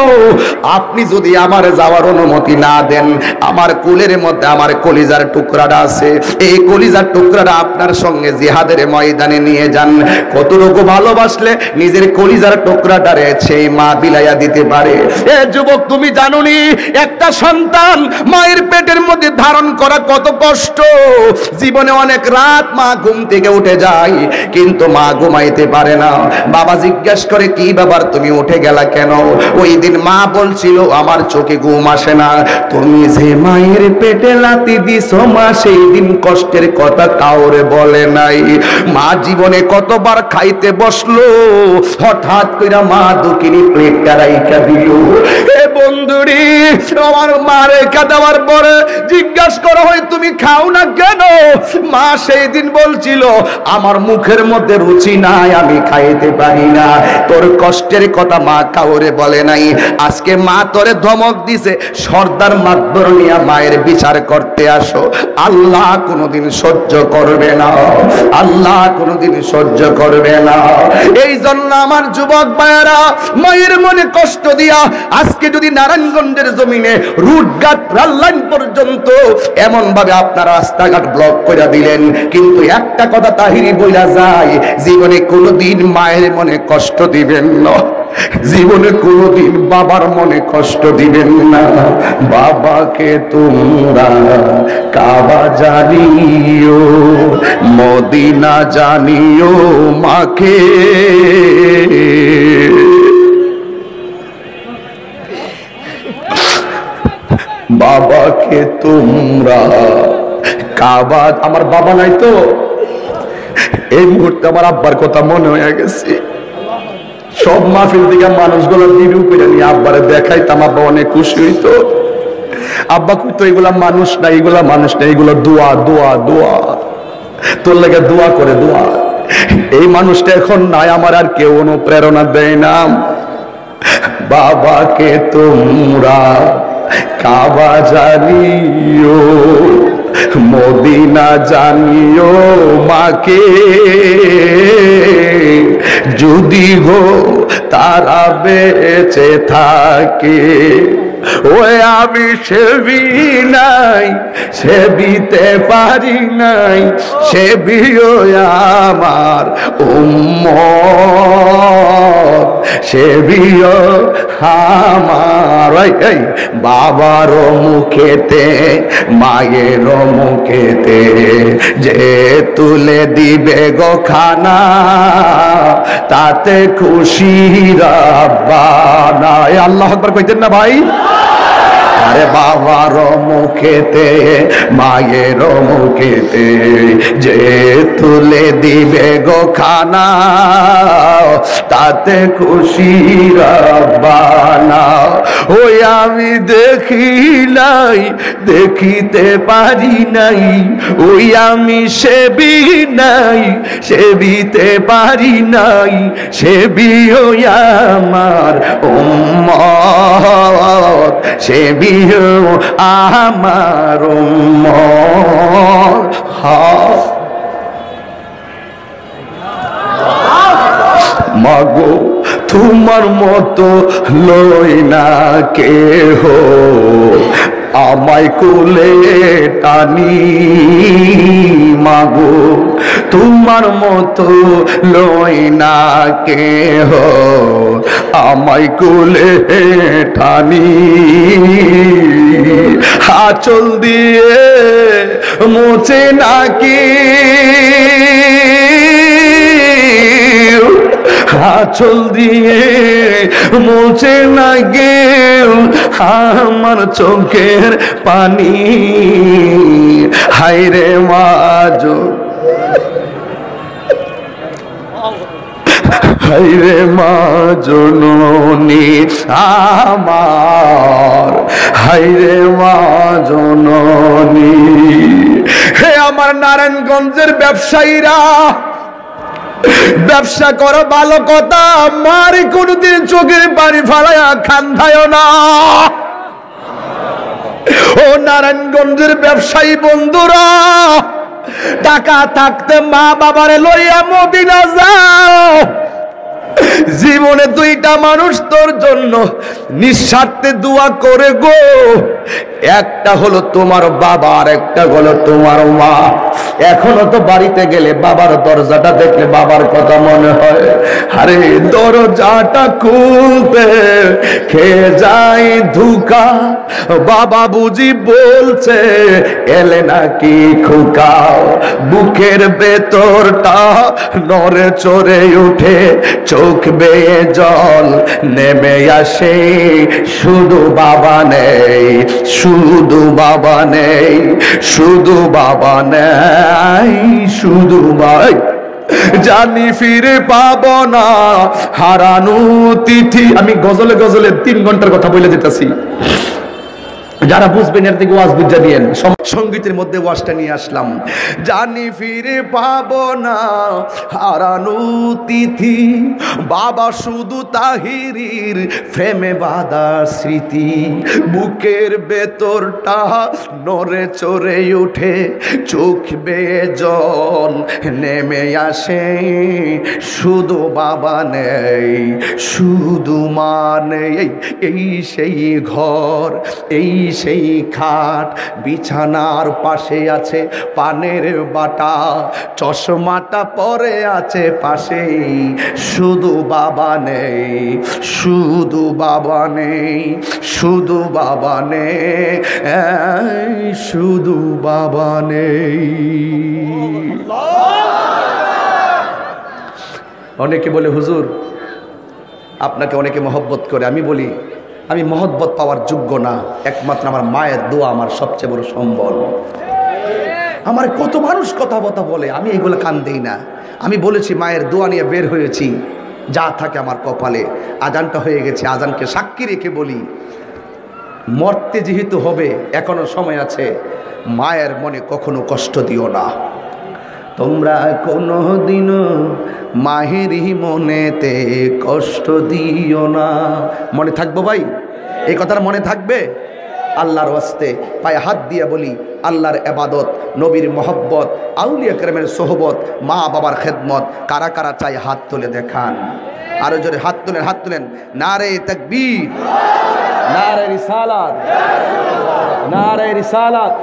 আপনি যদি আমার যাওয়ার অনুমতি না দেন, আমার কুলের মধ্যে আমার কলিজার টুকরাটা আছে, এই কলিজার টুকরাটা আপনার সঙ্গে জিহাদের ময়দানে নিয়ে যান। কতটুকু ভালোবাসলে নিজের কলিজার টুকরাটারে সেই মা বিলাইয়া দিতে পারে। এ যুবক, তুমি জানোনি একটা সন্তান মায়ের পেটের মধ্যে ধারণ করা কত কষ্ট। জীবনে অনেক রাত মা ঘুম থেকে উঠে যায়, কিন্তু মা ঘুমাইতে পারে না। বাবা জিজ্ঞাসা করে, কি বাবার তুমি উঠে গেলা কেন? ওই দিন মা বলছিল, আমার চোখে ঘুম আসে না। তুমি যে মায়ের পেটে লাথি দিছো মা, সেই দিন কষ্টের কথা কাউরে বলে নাই। মা জীবনে কতবার খাইতে বসলো, হঠাৎ কইরা মা দুকিনি প্লেটটা রাইখা দিল। এ বন্ধুরি, আমার মা রেখা দেওয়ার পরে জিজ্ঞাসা করা হয়, তুমি খাও না কেন? মা সেই দিন বলছিল, আমার মুখের মধ্যে রুচি নাই, আমি খাইতে পারি না। তোর কষ্টের কথা মা কাউরে বলে নাই। আজকে মা তোরে ধমক দিছে, সর্দার মাতবর নিয়া মায়ের বিচার করতে আসো। আল্লাহ কোনোদিন সহ্য করবে না, আল্লাহ কোনোদিন সহ্য করবে না। এই জন্য আমার যুবক ভাইয়েরা, মায়ের মনে কষ্ট দিয়া আজকে যদি নারায়ণগঞ্জের জমিনে রুটঘাট রেললাইন পর্যন্ত এমন ভাবে আপনার রাস্তাঘাট ব্লক করে দিলেন, কিন্তু একটা কথা তাহিরি বইলা যায়, জীবনে কোনোদিন মায়ের মনে কষ্ট দিবেন না, জীবনে কোনোদিন বাবার মনে কষ্ট দিবেন না। বাবাকে তোমরা কাবা জানিও, মদিনা জানিও, মাকে বাবাকে তোমরা কাবা। আমার বাবা নাই তো, এই মুহূর্তে আমার আব্বার কথা মনে হয়ে গেছে। সব মাহফিল থেকে মানুষগুলো ভিডিও করে নিয়ে আব্বারে দেখাইতাম, আব্বা অনেক খুশি হইতো। আব্বা কইতো, এগুলা মানুষ না, এগুলা মানুষ না, এগুলো দোয়া, দোয়া, দোয়া, তোর লাগে দোয়া করে, দোয়া। এই মানুষটা এখন নাই, আমার আর কেউ অনুপ্রেরণা দেয় না। বাবাকে তোমরা কাবা জানিও, মদিনা জানিও, মাকে যদি গো তারা বেঁচে থাকে। ওই আমি সেবি নাই, সেবিতে পারি নাই, সেবিও আমার উম্মত, সেবিও আমার। এই বাবার মুখেতে মায়ের মুখেতে যে তুলে দিবে গো খানা, তাতে খুশি রাব্বানা। আল্লাহু আকবার কইতেন না ভাই? আরে বাবার মুখেতে মায়ের মুখেতে যে তুলে দিবে গো খানা, তাতে খুশি রাব্বানা। ওই আমি দেখি নাই, দেখিতে পারি নাই, ওই আমি সেবি নাই, সেবিতে পারি নাই, সেবিও আমার উম্মত, সেবিও আমার উম্মত। মাগো তোমার মতো লই না কেহ, আমায় কোলে টানি। মাগো তোমার মতো লই না কেহ, আমায় কোলে টানি। আঁচল দিয়ে মোছে নাকি আঁচল দিয়ে মুছে না গেল আমার চোখের পানি। হায়রে মা হায়রে মা জননী আমার, হায়রে মা জননী। হে আমার নারায়ণগঞ্জের ব্যবসায়ীরা, ব্যবসা করো ভালো কথা, আমার কোনদিন চোখের পানি ফালায়া খান্ধায় না। ও নারায়ণগঞ্জের ব্যবসায়ী বন্ধুরা, টাকা থাকতে মা বাবারে লইয়া মদিনা যাও। জীবনে দুইটা মানুষ তোর জন্য নিঃস্বার্থে দোয়া করে গো, একটা হলো তোমার বাবা আর একটা হলো তোমার মা। এখনো তো বাড়িতে গেলে বাবার দরজাটা দেখলে বাবার কথা মনে হয়। আরে দরজাটা খুলতে খেয়ে যায় ধুকা, বাবা বুঝি বলছে এলে নাকি খোকা। বুকের ভেতরটা নড়ে চড়ে উঠে, চোখ বেয়ে জল নেমে আসে। শুধু বাবা নেই, শুধু বাবা নেই, শুধু বাবা নেই, শুধু ভাই জানি ফিরে পাবো না হারানো তিথি। আমি গজলে গজলে 3 ঘন্টার কথা বলে দিতেছি, যারা বুঝবেন এর থেকে ওয়াজ বুঝা দিয়েন। সঙ্গীতের মধ্যে ওয়াজটা নিয়ে আসলাম। জানি ফিরে পাবো না হারানো তিথি, বাবা শুধু তাহিরির প্রেমে বাঁধা স্মৃতি। বুকের ভেতরটা নড়ে চড়ে উঠে, চোখ বেয়ে জল নেমে আসে। শুধু বাবা নেই, শুধু মা নেই। এই সেই ঘর, এই সেই খাট, বিছানার পাশে আছে পানের বাটা, চশমাটা পরে আছে পাশে। শুধু বাবা নেই, শুধু বাবা নেই, শুধু বাবা নেই, শুধু বাবা নেই। অনেকে বলে হুজুর আপনাকে অনেকে মহব্বত করে। আমি বলি আমি মহব্বত পাওয়ার যোগ্য না, একমাত্র আমার মায়ের দোয়া আমার সবচেয়ে বড় সম্বল। আমার কত মানুষ কথা বলে, আমি এগুলো কান দেই না। আমি বলেছি মায়ের দোয়া নিয়ে বের হয়েছি, যা থাকে আমার কপালে। আজানটা হয়ে গেছে, আজানকে সাক্ষী রেখে বলি, মরতে যেহেতু হবে এখনো সময় আছে, মায়ের মনে কখনো কষ্ট দিও না। তোমরা কোনো দিনও মাহেরই মনেতে কষ্ট দিও না। মনে থাকবো ভাই, এই কথাটা মনে থাকবে। আল্লাহর ওয়াস্তে পায়ে হাত দিয়ে বলি, আল্লাহর ইবাদত, নবীর মহব্বত, আউলিয়া কেরামের সোহবত, মা বাবার খেদমত কারা কারা চাই হাত তুলে দেখান। আরো জোরে হাত তুলেন, হাত তুলেন। নারে তাকবীর, নারে রিসালাত, নারে রিসালাত।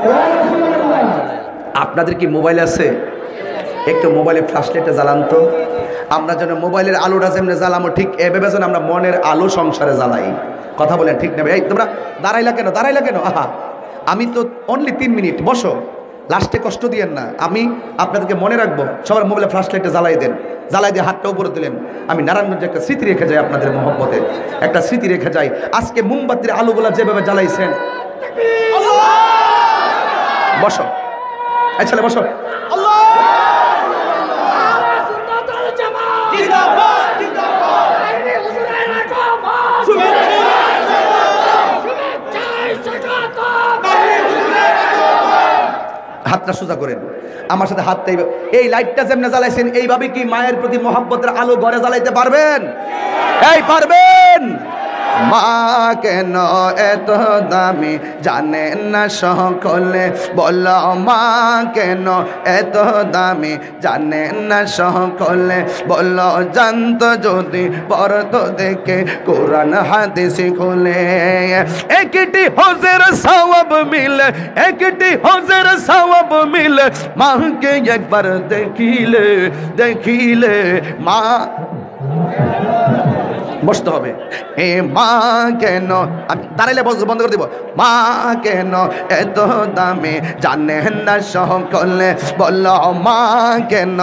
আপনাদের কি মোবাইল আছে? একটু মোবাইলে ফ্ল্যাশলাইটটা জ্বালান তো। আমরা যেন মোবাইলের আলোটা যেমনি জ্বালামো, ঠিক এভাবে যেন আমরা মনের আলো সংসারে জ্বালাই। কথা বলেন ঠিক নেবে? এই তোমরা দাঁড়াইলা কেন, দাঁড়াইলা কেন? আহা, আমি তো অনলি 3 মিনিট, বসো, লাস্টে কষ্ট দিয়েন না। আমি আপনাদেরকে মনে রাখবো। সবার মোবাইলে ফ্ল্যাশলাইটটা জ্বালাই দেন, জ্বালাই দিয়ে হাতটা উপরে দিলেন। আমি নারায়ণগঞ্জে একটা স্মৃতি রেখে যাই, আপনাদের মহব্বতে একটা স্মৃতি রেখে যাই। আজকে মোমবাতির আলোগুলা যেভাবে জ্বালাইছেন, বসো, এই ছেলে বসো। হাতটা সোজা করেন, আমার সাথে হাতটা। এই লাইটটা যেমনে জ্বালাইছেন, এইভাবে কি মায়ের প্রতি মহব্বতের আলো ঘরে জ্বালাইতে পারবেন? এই পারবেন? মা কেন এত দামি জানেন না সকলে, বলো মা কেন এত দামি জানেন না সকলে। বলো জানতো যদি পড়তো দেখে কোরআন হাদিস খুলে। একটি হজের সওয়াব মিলে, একটি হজের সওয়াব মিলে, মাকে একবার দেখিলে, দেখিলে মা। বসতে হবে। এ মা কেন, আমি দাঁড়াইলে বন্ধ করে দিব। মা কেন এত দামে জানেন না সকলে, বলো মা কেন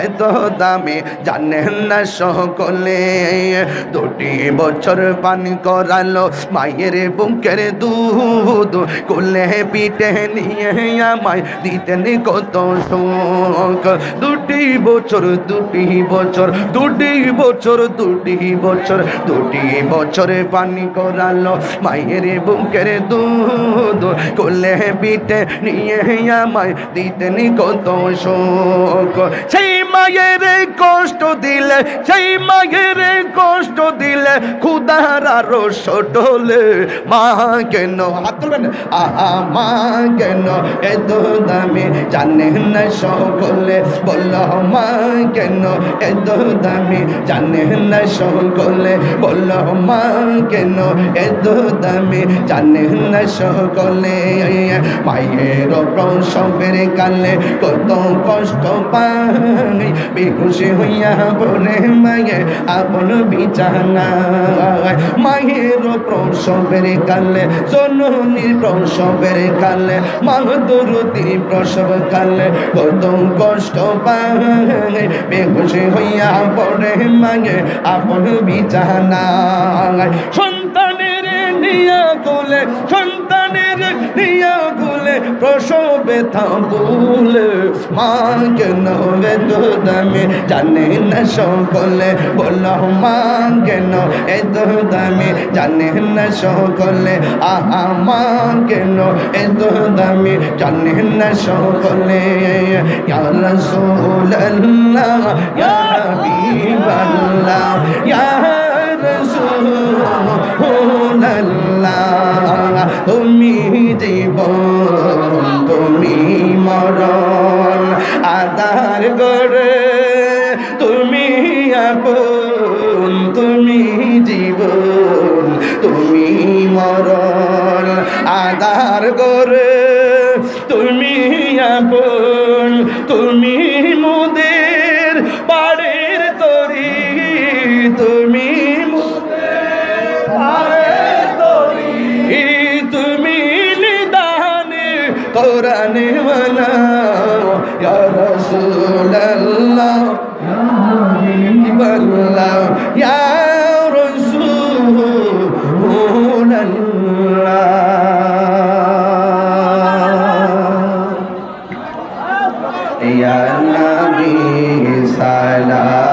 এত দামে জানেন না সকলে। 2 বছর পান করালো মায়ের বুকের দুধ, কোলে পিঠে নিয়ে আমায় দিতেন কত সুখ। 2 বছর 2 বছর 2 বছর 2 বছর 2 বছরে পানি করালো মায়ের বুকের দুধ, কোলে পিঠে নিয়ে আমায় দিতেন কত সুখ। সেই মায়ের কষ্ট দিলে, সেই মায়ের কষ্ট দিলে খুদার আরো সটলে, মা কেন, হাত তুলবেন, মা কেন এত দামে জানেন না সকলে, বলল মা কেন এত দামে জানেন না সকলে, বলল মা কেন এত দামে জানেন না সকলে। মায়ের প্রসবের কালে কত কষ্ট পাই, বেহুশি হইয়া পড়ে মায়ে আপন বিছানায়। মায়ের প্রসবের কালে, জননীর প্রসবের কালে, মা দরদি প্রসব কালে কত কষ্ট পাই, বেহুশি হইয়া পড়ে মায়ে আপন বিছানায়। সন্তানের নিয়া কোলে, সন্তানের নিয়া কোলে প্রসবে থামলে, মা কেন এত দামে জানে না সকলে, বলল মা কেন এত দামে জানে না সকলে, মা কেন এত দামে জানে না সকলে। ইয়া রাসূলুল্লাহ ইয়া হাবিবাল্লাহ ইয়া রাসূলুল্লাহ, তুমি জীবন তুমি মরণ, আধার গড়ে তুমি আপন, তুমি জীবন তুমি মরণ, আধার গড়ে তুমি আপন, তুমি মোদের পাড়ের তরি, তুমি মোদের পাড়ের তরি, তুমি নিদানে কোরআনে ওয়ালা, ইয়া রাসূলুল্লাহ ইয়া হাবিবাল্লাহ ইয়া রাসূলুল্লাহ। ইয়া নবী সালাম